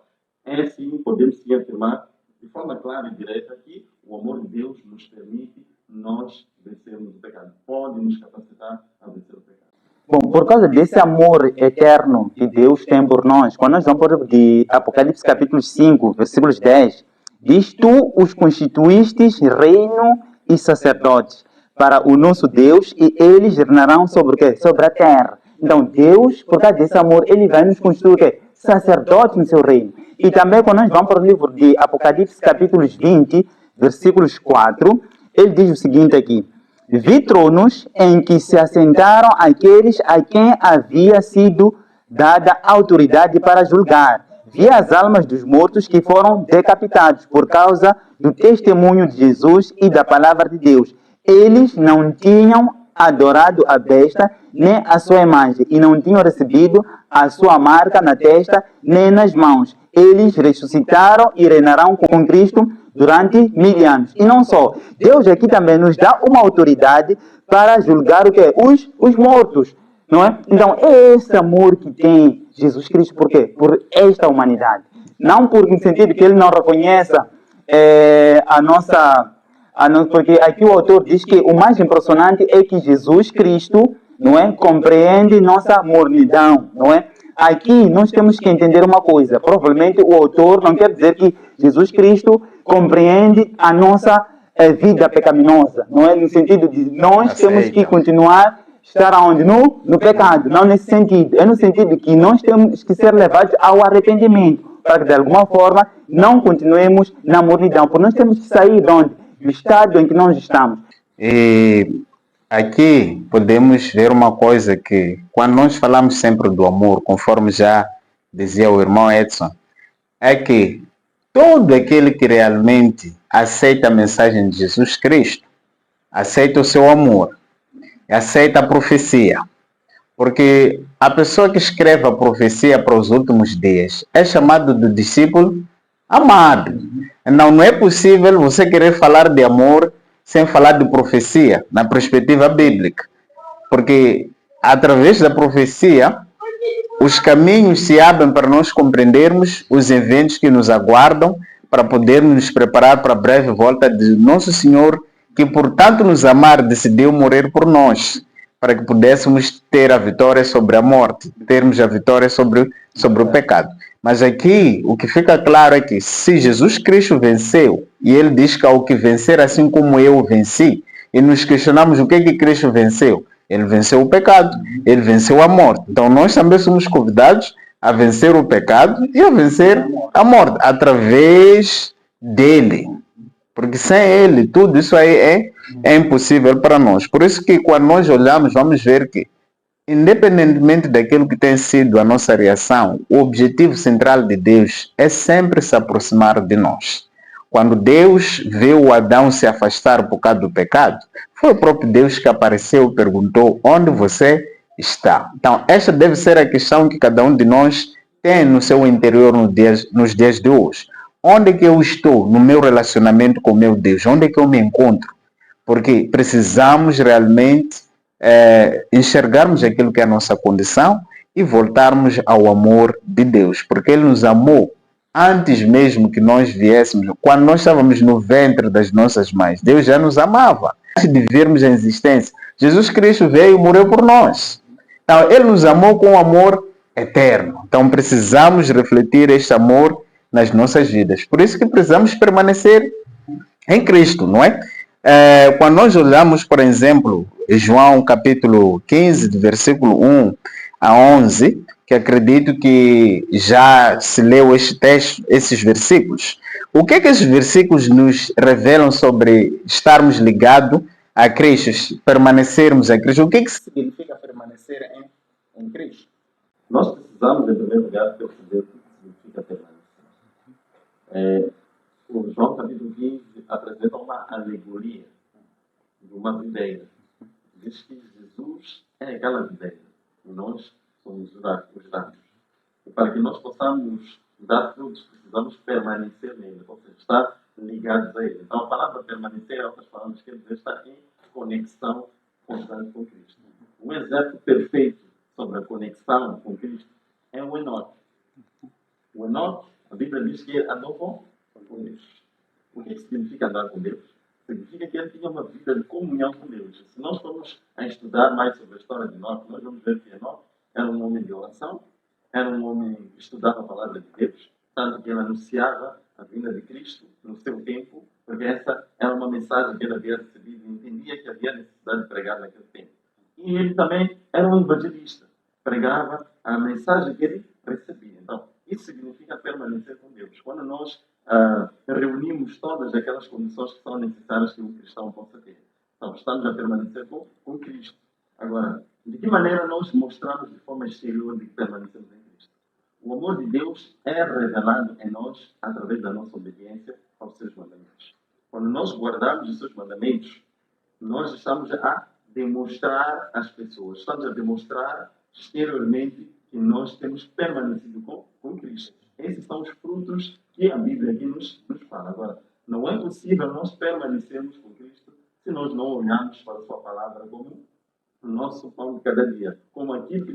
S5: sim, podemos sim afirmar de forma clara e direta que o amor de Deus nos permite nós vencermos o pecado. Pode nos capacitar a vencer o pecado.
S2: Bom, por causa desse amor eterno que Deus tem por nós, quando nós vamos por de Apocalipse capítulo 5, versículos 10, diz: tu os constituístes reino e sacerdotes para o nosso Deus e eles reinarão sobre o quê? Sobre a terra. Então Deus, por causa desse amor, ele vai nos constituir o quê? Sacerdotes no seu reino. E também quando nós vamos para o livro de Apocalipse capítulos 20, versículos 4, ele diz o seguinte aqui: vi tronos em que se assentaram aqueles a quem havia sido dada autoridade para julgar. Vi as almas dos mortos que foram decapitados por causa do testemunho de Jesus e da palavra de Deus. Eles não tinham adorado a besta nem a sua imagem e não tinham recebido a sua marca na testa nem nas mãos. Eles ressuscitaram e reinarão com Cristo durante 1000 anos. E não só, Deus aqui também nos dá uma autoridade para julgar o quê? Os mortos, não é? Então, é esse amor que tem Jesus Cristo, por quê? Por esta humanidade. Não por no sentido que ele não reconheça porque aqui o autor diz que o mais impressionante é que Jesus Cristo, não é, compreende nossa mornidão, não é? Aqui nós temos que entender uma coisa. Provavelmente o autor não quer dizer que Jesus Cristo compreende a nossa vida pecaminosa, não é? No sentido de nós temos que continuar estar onde? No pecado, não nesse sentido. É no sentido que nós temos que ser levados ao arrependimento, para que de alguma forma não continuemos na mornidão. Porque nós temos que sair de onde? Do estado em que nós estamos.
S1: E Aqui podemos ver uma coisa que, quando nós falamos sempre do amor, conforme já dizia o irmão Edson, é que todo aquele que realmente aceita a mensagem de Jesus Cristo, aceita o seu amor, aceita a profecia. Porque a pessoa que escreve a profecia para os últimos dias é chamado de discípulo amado. Não é possível você querer falar de amor sem falar de profecia, na perspectiva bíblica. Porque através da profecia, os caminhos se abrem para nós compreendermos os eventos que nos aguardam, para podermos nos preparar para a breve volta de Nosso Senhor, que por tanto nos amar decidiu morrer por nós, para que pudéssemos ter a vitória sobre a morte, termos a vitória sobre o pecado. Mas aqui o que fica claro é que se Jesus Cristo venceu, e ele diz que ao que vencer assim como eu venci, e nos questionamos o que Cristo venceu, ele venceu o pecado, ele venceu a morte. Então nós também somos convidados a vencer o pecado e a vencer a morte através dele. Porque sem ele, tudo isso aí é impossível para nós. Por isso que quando nós olhamos, vamos ver que, independentemente daquilo que tem sido a nossa reação, o objetivo central de Deus é sempre se aproximar de nós. Quando Deus viu o Adão se afastar por causa do pecado, foi o próprio Deus que apareceu e perguntou: onde você está? Então, esta deve ser a questão que cada um de nós tem no seu interior nos dias de hoje. Onde é que eu estou no meu relacionamento com o meu Deus? Onde é que eu me encontro? Porque precisamos realmente enxergarmos aquilo que é a nossa condição e voltarmos ao amor de Deus. Porque Ele nos amou antes mesmo que nós viéssemos. Quando nós estávamos no ventre das nossas mães, Deus já nos amava. Antes de virmos a existência, Jesus Cristo veio e morreu por nós. Então, Ele nos amou com um amor eterno. Então, precisamos refletir este amor nas nossas vidas. Por isso que precisamos permanecer em Cristo, não é? Quando nós olhamos, por exemplo, João capítulo 15, do versículo 1 a 11, que acredito que já se leu este texto, esses versículos. O que esses versículos nos revelam sobre estarmos ligados a Cristo, permanecermos em Cristo? O que significa permanecer em Cristo?
S5: Nós precisamos, em primeiro lugar, perceber o que significa permanecer. O João capítulo 15 apresenta uma alegoria de uma videira. Diz que Jesus é aquela videira e nós somos os ramos. E para que nós possamos dar frutos, precisamos permanecer nele, ou seja, estar ligados a ele. Então a palavra permanecer, em outras palavras, quer dizer estar em conexão constante com Cristo. Um exemplo perfeito sobre a conexão com Cristo é o Enoque. O Enoque, a Bíblia diz que ele andou com Deus. O que significa andar com Deus? Significa que ele tinha uma vida de comunhão com Deus. Se nós formos a estudar mais sobre a história de Enoque, nós vamos ver que Enoque era um homem de oração, era um homem que estudava a palavra de Deus, tanto que ele anunciava a vinda de Cristo no seu tempo, porque essa era uma mensagem que ele havia recebido e entendia que havia necessidade de pregar naquele tempo. E ele também era um evangelista, pregava a mensagem que ele recebia. Então, isso significa permanecer com Deus. Quando nós reunimos todas aquelas condições que são necessárias que um cristão possa ter. Então, estamos a permanecer com Cristo. Agora, de que maneira nós mostramos de forma exterior de que permanecemos em Cristo? O amor de Deus é revelado em nós através da nossa obediência aos seus mandamentos. Quando nós guardamos os seus mandamentos, nós estamos a demonstrar às pessoas, estamos a demonstrar exteriormente que nós temos permanecido com Cristo. Esses são os frutos que a Bíblia aqui nos fala. Agora, não é possível nós permanecermos com Cristo se nós não olharmos para a sua palavra como o nosso pão de cada dia, como aquilo que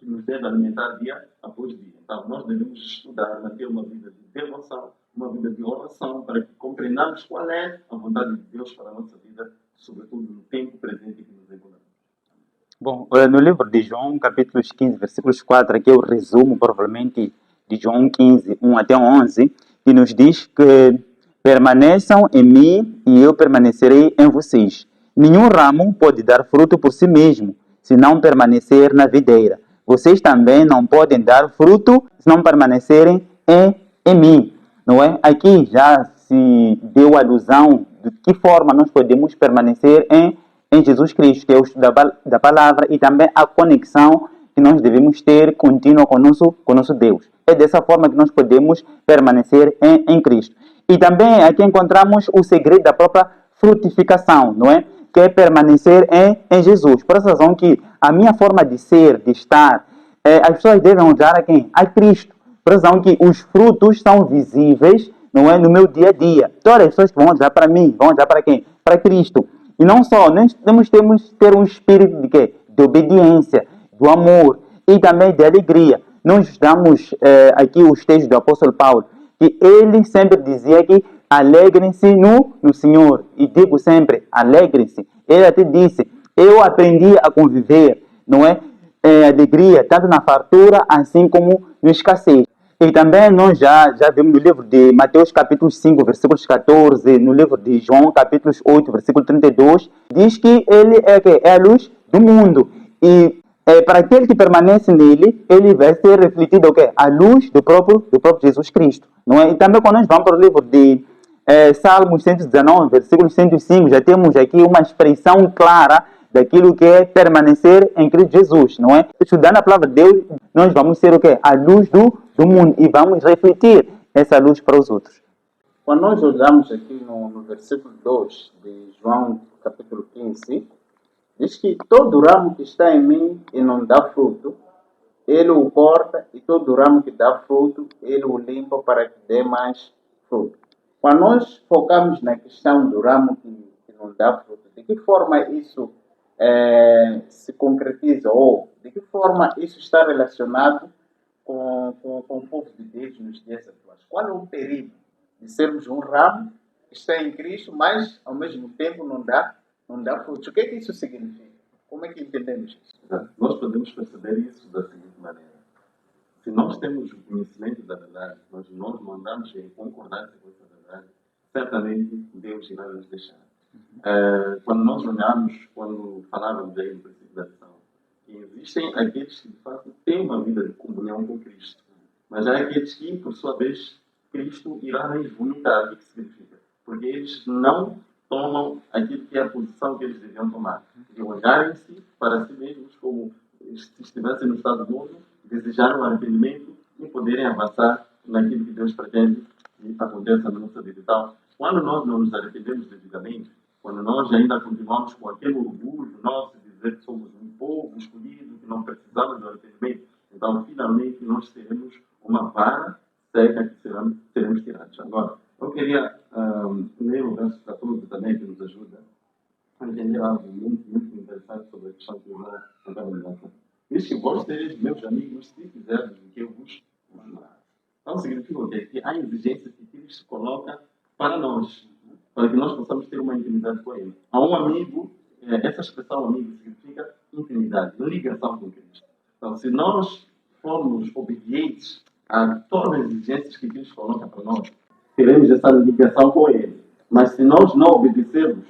S5: nos deve alimentar dia após dia. Então, nós devemos estudar, manter uma vida de devoção, uma vida de oração, para que compreendamos qual é a vontade de Deus para a nossa vida, sobretudo no tempo presente que nos encontramos.
S2: Bom, no livro de João, capítulo 15, versículos 4, aqui é o resumo, provavelmente, de João 15, 1 até 11, que nos diz que permaneçam em mim e eu permanecerei em vocês. Nenhum ramo pode dar fruto por si mesmo, se não permanecer na videira. Vocês também não podem dar fruto se não permanecerem em mim. Não é? Aqui já se deu a alusão de que forma nós podemos permanecer em Jesus Cristo, que é o estudo da palavra e também a conexão que nós devemos ter contínua com o nosso Deus. É dessa forma que nós podemos permanecer em Cristo. E também aqui encontramos o segredo da própria frutificação, não é? Que é permanecer em Jesus. Por essa razão que a minha forma de ser, de estar, as pessoas devem olhar a quem? A Cristo. Por essa razão que os frutos são visíveis, não é? No meu dia a dia. Todas as pessoas que vão olhar para mim, vão olhar para quem? Para Cristo. E não só, nós temos que ter um espírito de quê? De obediência, do amor e também de alegria. Nós estudamos aqui os textos do apóstolo Paulo, que ele sempre dizia que alegrem-se no Senhor. E digo sempre, alegrem-se. Ele até disse, eu aprendi a conviver, não é? Alegria, tanto na fartura, assim como na escassez. E também nós já vimos no livro de Mateus capítulo 5, versículos 14, no livro de João capítulo 8, versículo 32, diz que ele é a luz do mundo. E para aquele que permanece nele, ele vai ser refletido o quê? A luz do próprio Jesus Cristo. Não é? E também quando nós vamos para o livro de Salmos 119, versículo 105, já temos aqui uma expressão clara daquilo que é permanecer em Cristo Jesus, não é? Estudando a palavra de Deus, nós vamos ser o quê? A luz do mundo e vamos refletir essa luz para os outros.
S4: Quando nós olhamos aqui no versículo 2 de João capítulo 15, diz que todo ramo que está em mim e não dá fruto, ele o corta, e todo ramo que dá fruto, ele o limpa para que dê mais fruto. Quando nós focamos na questão do ramo que não dá fruto, de que forma isso se concretiza, ou de que forma isso está relacionado com o povo de Deus nos dias atuais? Qual é o perigo de sermos um ramo que está em Cristo, mas ao mesmo tempo não dá frutos? O que é que isso significa? Como é que entendemos isso?
S5: Nós podemos perceber isso da seguinte maneira. Se nós temos o conhecimento da verdade, nós não andamos em concordância com essa verdade, certamente Deus irá nos deixar. Quando nós olhamos, quando falávamos aí no princípio da lição, que existem aqueles que de fato têm uma vida de comunhão com Cristo, mas há aqueles que, por sua vez, Cristo irá nos vomitar. O que significa? Porque eles não tomam aquilo que é a posição que eles deviam tomar, de olharem-se para si mesmos como se estivessem no estado novo, desejar o arrependimento e poderem avançar naquilo que Deus pretende que aconteça na nossa vida. Então, quando nós não nos arrependemos devidamente, quando nós ainda continuamos com aquele orgulho nosso de dizer que somos um povo escolhido, que não precisamos do arrependimento, então, finalmente, nós teremos uma vara seca que seremos tirados. Agora, eu queria ler o verso 14 também, que nos ajuda a entender algo muito, muito interessante sobre a questão que o irmão acaba de dar. Diz que vós sereis meus amigos se fizerdes o que eu vos mandar. Então, significa o quê? Que há exigências que Cristo coloca para nós, para que nós possamos ter uma intimidade com Ele. Há um amigo, essa expressão amigo significa intimidade, ligação com Cristo. Então, se nós formos obedientes a todas as exigências que Cristo coloca para nós, teremos essa ligação com Ele. Mas se nós não obedecermos,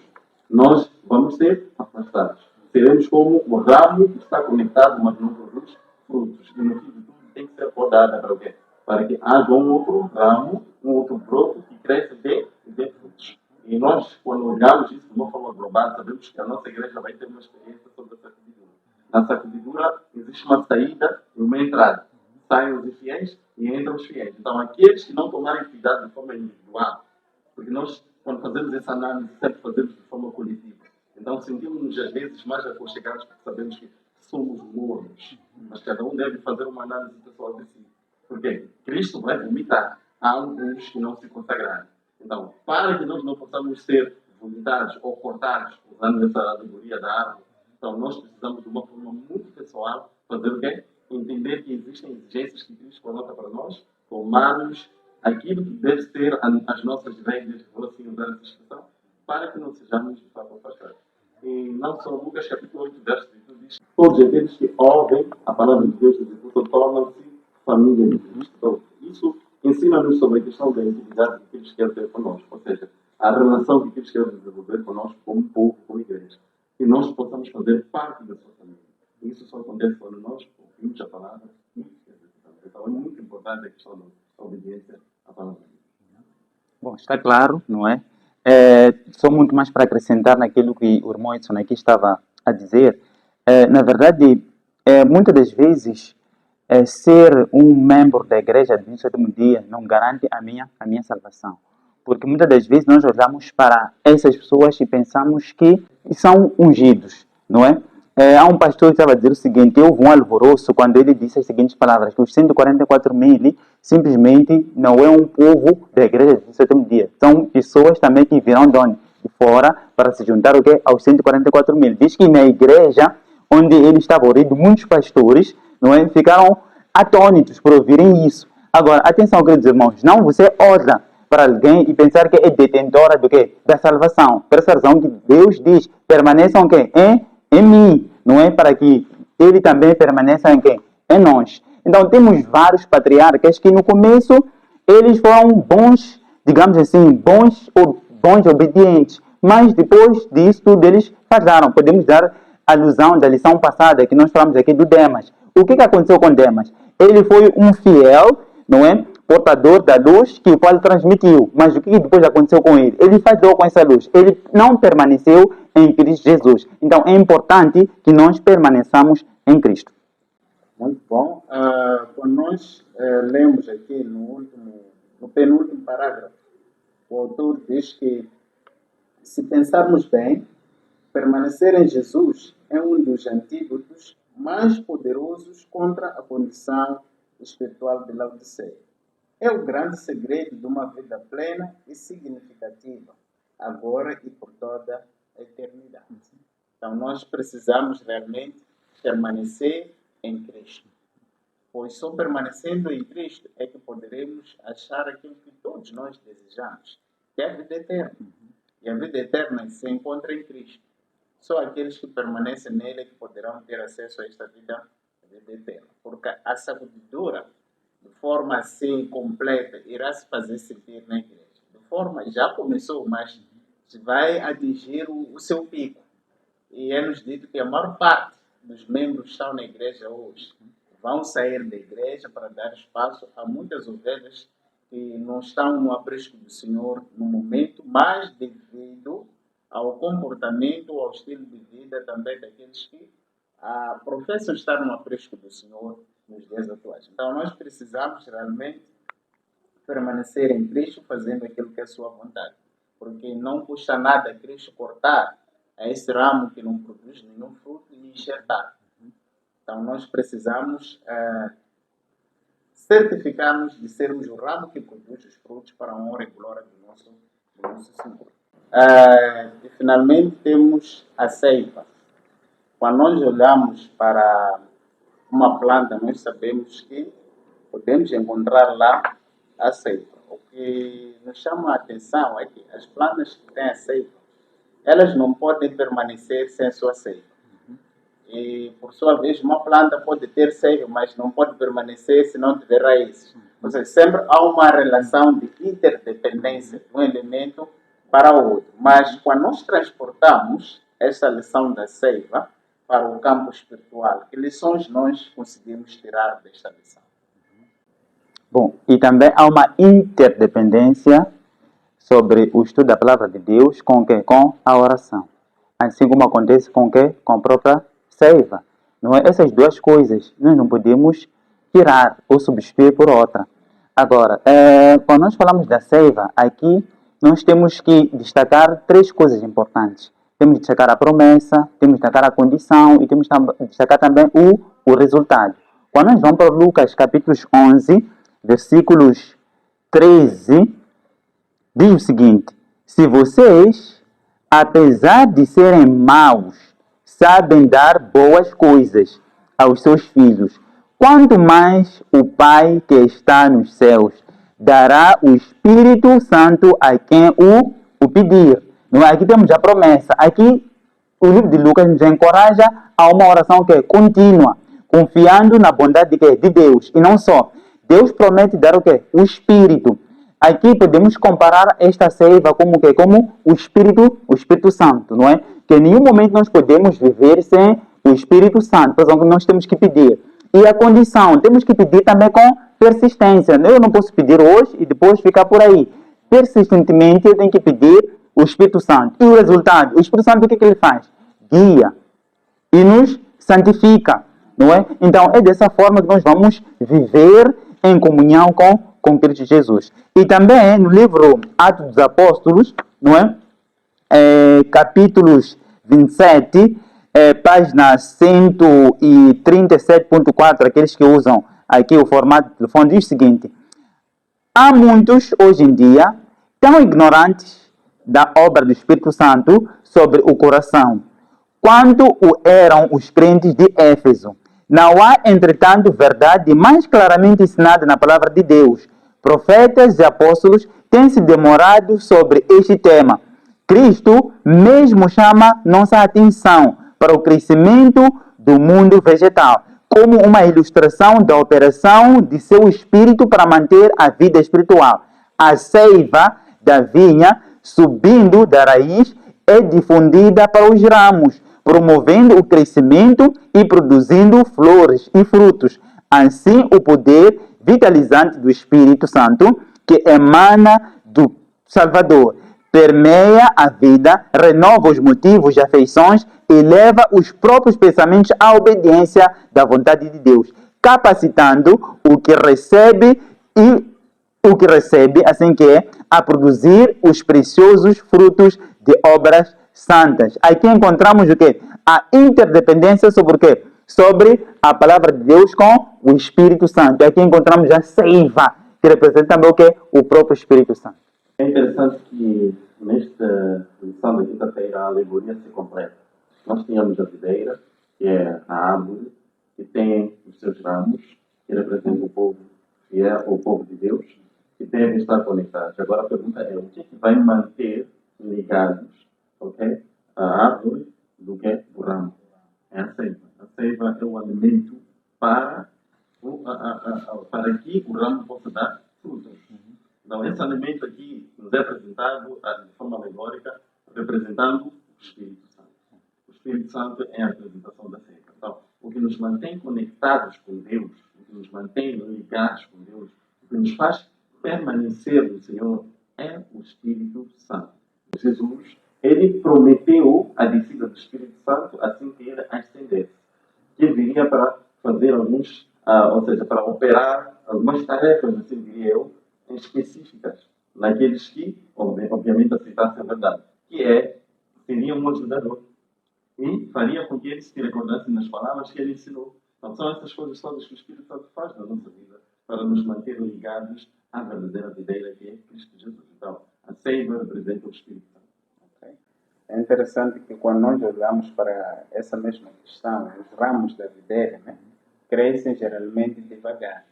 S5: nós vamos ser afastados. Seremos como o ramo que está conectado, mas não produz frutos. E no fim de tudo tem que ser podada para o quê? Para que haja um outro ramo, um outro broto que cresça e dê frutos. E nós, quando olhamos isso de uma forma global, sabemos que a nossa igreja vai ter uma experiência sobre a sacudidura. Na sacudidura existe uma saída e uma entrada. Saem os infiéis e entram os fiéis. Então, aqueles que não tomarem cuidado de forma individual, porque nós, quando fazemos essa análise, sempre fazemos de forma coletiva. Então, sentimos-nos às vezes mais aconchegados porque sabemos que somos mornos. Mas cada um deve fazer uma análise pessoal de si. Porque Cristo vai vomitar. Há alguns que não se consagraram. Então, para que nós não possamos ser vomitados ou cortados, usando essa alegoria da árvore, então nós precisamos de uma forma muito pessoal fazer o quê? Entender que existem exigências que Cristo coloca para nós, tomarmos aquilo que deve ser as nossas regras, vou assim usar essa expressão, para que não sejamos de fato afastados. E não só Lucas capítulo 8, verso 18 diz: todos aqueles que ouvem a palavra de Deus tornam-se família de Cristo. Então, isso ensina-nos sobre a questão da intimidade que Cristo quer ter conosco, ou seja, a relação que Cristo quer desenvolver conosco como povo, como igreja. Que nós possamos fazer parte da sua família. E isso só acontece quando nós ouvimos a palavra e exercitamos. Então, é muito importante a questão da obediência à palavra de Deus.
S2: Bom, está claro, não é? Só muito mais para acrescentar naquilo que o irmão Edson aqui estava a dizer. Na verdade, muitas das vezes, ser um membro da igreja de um sétimo dia não garante a minha salvação. Porque muitas das vezes nós olhamos para essas pessoas e pensamos que são ungidos, não é? Há um pastor que estava a dizer o seguinte: houve um alvoroço quando ele disse as seguintes palavras, que os 144 mil simplesmente não é um povo da igreja do sétimo dia. São pessoas também que virão de onde? De fora para se juntar o quê? Aos 144 mil. Diz que na igreja onde ele estava orando, muitos pastores, não é? Ficaram atônitos por ouvirem isso. Agora, atenção, queridos irmãos, não você olha para alguém e pensar que é detentora do quê? Da salvação. Por essa razão que Deus diz, permaneçam quê? Em mim, não é? Para que ele também permaneça em quem? Em nós. Então, temos vários patriarcas que no começo eles foram bons, digamos assim, bons obedientes, mas depois disso tudo eles falharam. Podemos dar alusão da lição passada que nós falamos aqui do Demas. O que aconteceu com Demas? Ele foi um fiel, não é? Portador da luz que o Pai transmitiu. Mas o que depois aconteceu com ele? Ele falhou com essa luz. Ele não permaneceu em Cristo Jesus. Então, é importante que nós permaneçamos em Cristo.
S4: Muito bom. Quando nós lemos aqui no penúltimo parágrafo, o autor diz que, se pensarmos bem, permanecer em Jesus é um dos antídotos mais poderosos contra a condição espiritual de Laodiceia. É o grande segredo de uma vida plena e significativa, agora e por toda a eternidade. Então, nós precisamos realmente permanecer em Cristo. Pois só permanecendo em Cristo é que poderemos achar aquilo que todos nós desejamos, que é a vida eterna. E a vida eterna se encontra em Cristo. Só aqueles que permanecem nele é que poderão ter acesso a esta vida eterna. Porque a sabedura, de forma assim completa, irá se fazer sentir na igreja. De forma, já começou, mas vai atingir o seu pico. E é-nos dito que a maior parte dos membros que estão na igreja hoje vão sair da igreja para dar espaço a muitas ovelhas que não estão no aprisco do Senhor no momento, mas devido ao comportamento, ao estilo de vida também daqueles que professam estar no aprisco do Senhor nos dias atuais. Então, nós precisamos realmente permanecer em Cristo, fazendo aquilo que é a sua vontade. Porque não custa nada a Cristo cortar a esse ramo que não produz nenhum fruto e enxertar. Então, nós precisamos certificar-nos de sermos o ramo que produz os frutos para a honra e glória do nosso Senhor. E, finalmente, temos a ceifa. Quando nós olhamos para uma planta, nós sabemos que podemos encontrar lá a ceifa. O que nos chama a atenção é que as plantas que têm a ceifa, elas não podem permanecer sem a sua ceifa. E, por sua vez, uma planta pode ter ceifa, mas não pode permanecer se não tiver raízes. Ou seja, sempre há uma relação de interdependência de um elemento para o outro. Mas, quando nós transportamos essa lição da ceifa para o campo espiritual, que lições nós conseguimos tirar desta lição?
S2: Bom, e também há uma interdependência sobre o estudo da palavra de Deus com a oração. Assim como acontece com a própria seiva. Não é? Essas duas coisas nós não podemos tirar ou substituir por outra. Agora, quando nós falamos da seiva, aqui nós temos que destacar três coisas importantes. Temos que destacar a promessa, temos que destacar a condição e temos que destacar também o resultado. Quando nós vamos para Lucas capítulo 11, versículos 13, diz o seguinte: se vocês, apesar de serem maus, sabem dar boas coisas aos seus filhos, quanto mais o Pai que está nos céus dará o Espírito Santo a quem o pedir. Aqui temos a promessa. Aqui o livro de Lucas nos encoraja a uma oração que é contínua, confiando na bondade de Deus. E não só. Deus promete dar o quê? O Espírito. Aqui podemos comparar esta seiva como o Espírito Santo, não é? Que em nenhum momento nós podemos viver sem o Espírito Santo, por exemplo, nós temos que pedir. E a condição, temos que pedir também com persistência. Eu não posso pedir hoje e depois ficar por aí. Persistentemente eu tenho que pedir o Espírito Santo. E o resultado? O Espírito Santo, o que ele faz? Guia e nos santifica, não é? Então, é dessa forma que nós vamos viver em comunhão com Cristo Jesus. E também no livro Atos dos Apóstolos, não é? Capítulos 27, página 137.4, aqueles que usam aqui o formato de telefone, diz o seguinte: há muitos hoje em dia tão ignorantes da obra do Espírito Santo sobre o coração, quanto o eram os crentes de Éfeso. Não há, entretanto, verdade mais claramente ensinada na palavra de Deus. Profetas e apóstolos têm se demorado sobre este tema. Cristo mesmo chama nossa atenção para o crescimento do mundo vegetal, como uma ilustração da operação de seu espírito para manter a vida espiritual. A seiva da vinha, subindo da raiz, é difundida para os ramos, promovendo o crescimento e produzindo flores e frutos. Assim, o poder vitalizante do Espírito Santo, que emana do Salvador, permeia a vida, renova os motivos e afeições e leva os próprios pensamentos à obediência da vontade de Deus, capacitando o que recebe, assim que é, a produzir os preciosos frutos de obras santas. Aqui encontramos o quê? A interdependência sobre o quê? Sobre a palavra de Deus com o Espírito Santo. Aqui encontramos a seiva, que representa também o quê? O próprio Espírito Santo.
S5: É interessante que nesta lição da quinta-feira a alegoria se completa. Nós tínhamos a videira, que é a árvore, que tem os seus ramos, que representa o povo fiel, o povo de Deus, que devem estar conectados. Agora a pergunta é, o que é que vai manter ligados, ok? A árvore do que? Do ramo. É a seiva. A seiva é o alimento para que o ramo possa dar frutos. Então, esse alimento aqui nos é apresentado de forma alegórica, representando o Espírito Santo. O Espírito Santo é a representação da seiva. Então, o que nos mantém conectados com Deus, o que nos mantém ligados com Deus, o que nos faz permanecer no Senhor é o Espírito Santo. Jesus, ele prometeu a descida do Espírito Santo assim que ele ascendesse. Que ele viria para fazer alguns, ou seja, para operar algumas tarefas, assim diria eu, específicas, naqueles que, obviamente, aceitassem a verdade, que seria um ajudador e faria com que eles se recordassem nas palavras que ele ensinou. Então, são essas coisas todas que o Espírito Santo faz na nossa vida para nos manter ligados à verdadeira videira que é Cristo Jesus. Então, a seiva representa o Espírito Santo.
S4: Okay. É interessante que quando nós olhamos para essa mesma questão, os ramos da videira, né, crescem geralmente devagar.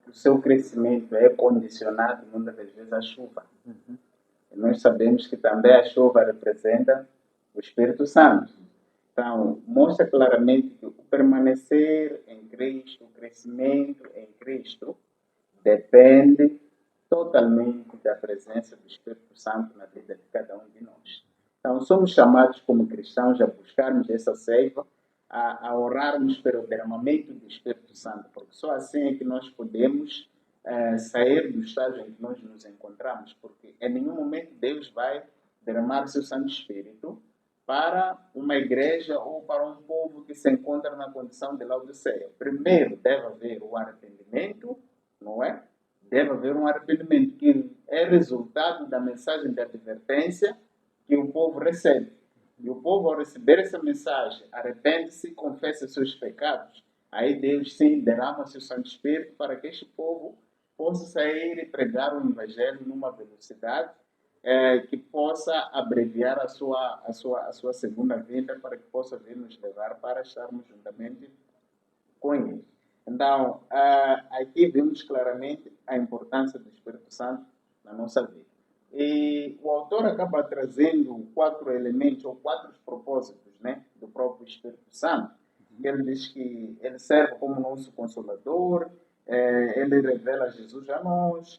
S4: O seu crescimento é condicionado muitas das vezes à chuva. E nós sabemos que também a chuva representa o Espírito Santo. Então, mostra claramente que o permanecer em Cristo, o crescimento em Cristo, depende totalmente da presença do Espírito Santo na vida de cada um de nós. Então, somos chamados como cristãos a buscarmos essa seiva, a orarmos pelo derramamento do Espírito Santo, porque só assim é que nós podemos sair do estágio em que nós nos encontramos, porque em nenhum momento Deus vai derramar o seu Santo Espírito para uma igreja ou para um povo que se encontra na condição de Laodiceia. Primeiro deve haver o arrependimento, não é? Deve haver um arrependimento que é resultado da mensagem de advertência que o povo recebe. E o povo, ao receber essa mensagem, arrepende-se, confessa seus pecados. Aí Deus, sim, derrama seu Santo Espírito para que este povo possa sair e pregar o Evangelho numa velocidade que possa abreviar a sua segunda vinda, para que possa vir nos levar para estarmos juntamente com Ele. Então, aqui vemos claramente a importância do Espírito Santo na nossa vida. E o autor acaba trazendo 4 elementos ou 4 propósitos, né, do próprio Espírito Santo. Ele diz que ele serve como nosso consolador, ele revela Jesus a nós,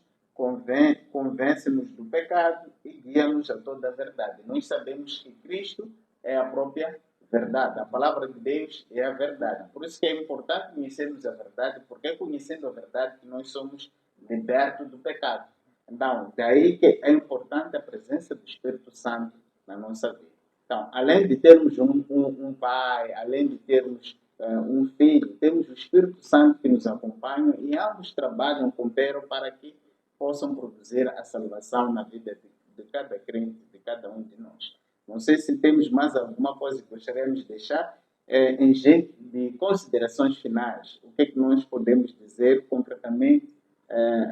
S4: convence-nos do pecado e guia-nos a toda a verdade. Nós sabemos que Cristo é a própria verdade. A palavra de Deus é a verdade. Por isso que é importante conhecermos a verdade, porque é conhecendo a verdade que nós somos libertos do pecado. Então, daí que é importante a presença do Espírito Santo na nossa vida. Então, além de termos um pai, além de termos um filho, temos o Espírito Santo que nos acompanha e ambos trabalham com pero para que possam produzir a salvação na vida de cada crente, de cada um de nós. Não sei se temos mais alguma coisa que gostaríamos de deixar em jeito de considerações finais. O que é que nós podemos dizer concretamente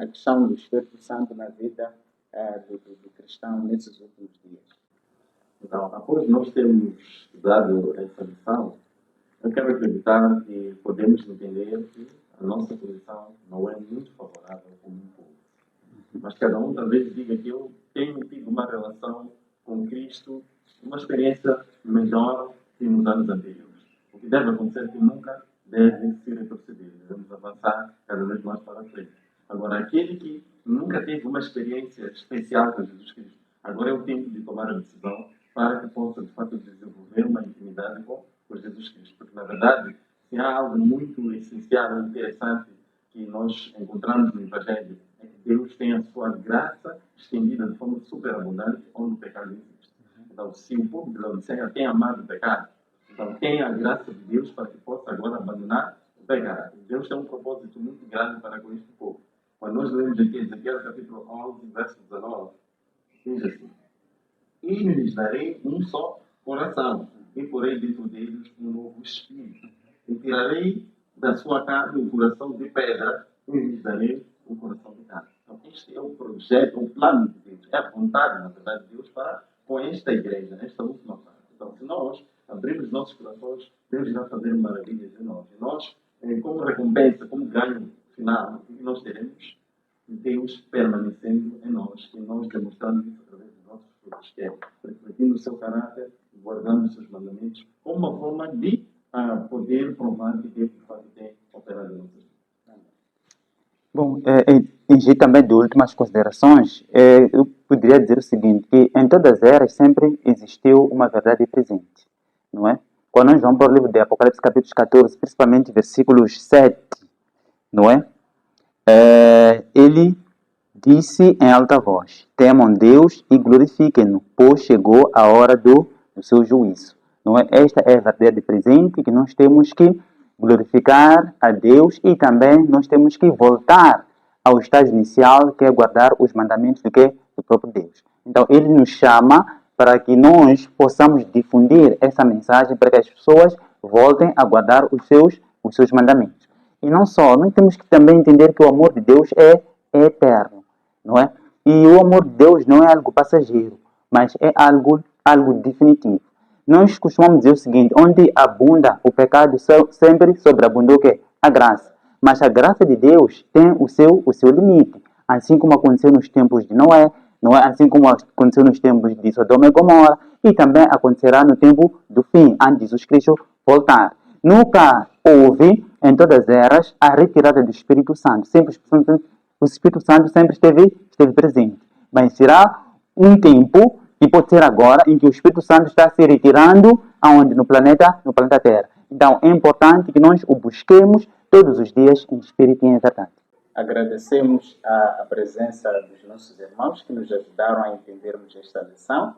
S4: a questão do Espírito Santo na vida do cristão nesses últimos dias?
S5: Então, após nós termos dado essa lição, eu quero acreditar que podemos entender que a nossa posição não é muito favorável como um povo. Mas cada um talvez diga que eu tenho tido uma relação com Cristo, uma experiência melhor que nos anos anteriores. O que deve acontecer é que nunca deve se retroceder. Devemos avançar cada vez mais para frente. Agora, aquele que nunca teve uma experiência especial com Jesus Cristo, agora é o tempo de tomar a decisão para que possa, de fato, desenvolver uma intimidade com Jesus Cristo. Porque, na verdade, se há algo muito essencial e interessante que nós encontramos no Evangelho, é que Deus tem a sua graça estendida de forma superabundante onde o pecado existe. Então, se o povo de Laodiceia tem amado o pecado, então tem a graça de Deus para que possa agora abandonar o pecado. Deus tem um propósito muito grande para com este povo. Quando nós lemos aqui Ezequiel capítulo 11, verso 19, diz assim: E lhes darei um só coração, e porei dentro deles um novo espírito. E tirarei da sua carne o coração de pedra, e lhes darei um coração de carne. Então, este é o projeto, o plano de Deus, é a vontade, na verdade, de Deus para com esta igreja, esta última parte. Então, se nós abrirmos nossos corações, Deus irá fazer maravilhas em nós. E nós, como recompensa, como ganho final, o que nós teremos? Deus permanecendo em nós, e nós demonstrando isso através dos nossos frutos, que é refletindo o seu caráter, guardando os seus mandamentos, como uma forma de poder provar que Deus de fato tem operado em nossas vidas.
S6: Bom, em jeito também de últimas considerações, eu poderia dizer o seguinte, que em todas as eras sempre existiu uma verdade presente, não é? Quando nós vamos para o livro de Apocalipse, capítulo 14, principalmente versículos 7, não é? Ele disse em alta voz: temam Deus e glorifiquem-no, pois chegou a hora do seu juízo. Não é? Esta é a verdade presente que nós temos que glorificar a Deus e também nós temos que voltar ao estágio inicial, que é guardar os mandamentos do próprio Deus. Então, ele nos chama para que nós possamos difundir essa mensagem para que as pessoas voltem a guardar os seus mandamentos. E não só, nós temos que também entender que o amor de Deus é eterno, não é? E o amor de Deus não é algo passageiro, mas é algo definitivo. Nós costumamos dizer o seguinte: onde abunda o pecado, sempre sobreabundou o quê? A graça. Mas a graça de Deus tem o seu limite. Assim como aconteceu nos tempos de Noé, não é? Assim como aconteceu nos tempos de Sodoma e Gomorra, e também acontecerá no tempo do fim, antes de Jesus Cristo voltar. Nunca houve, em todas as eras, a retirada do Espírito Santo. Sempre, o Espírito Santo sempre esteve presente. Mas será um tempo, que pode ser agora, em que o Espírito Santo está se retirando aonde? No planeta Terra. Então, é importante que nós o busquemos todos os dias em espírito e em verdade.
S4: Agradecemos a presença dos nossos irmãos que nos ajudaram a entendermos esta lição.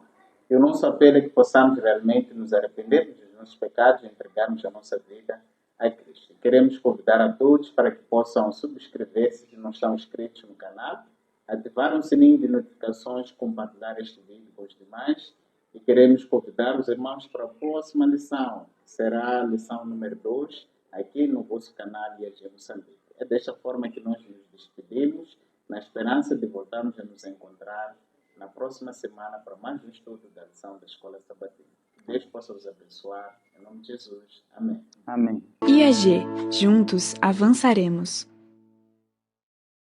S4: E o nosso apelo é que possamos realmente nos arrependermos dos nossos pecados e entregarmos a nossa vida a Cristo. Queremos convidar a todos para que possam subscrever-se se não estão inscritos no canal, ativar o sininho de notificações, compartilhar este vídeo com os demais. E queremos convidar os irmãos para a próxima lição, que será a lição número 2, aqui no vosso canal IAG Moçambique. É desta forma que nós nos despedimos, na esperança de voltarmos a nos encontrar na próxima semana para mais um estudo da lição da Escola Sabatina. Que Deus possa os abençoar. Em nome de Jesus. Amém.
S6: Amém.
S7: IAG. Juntos avançaremos.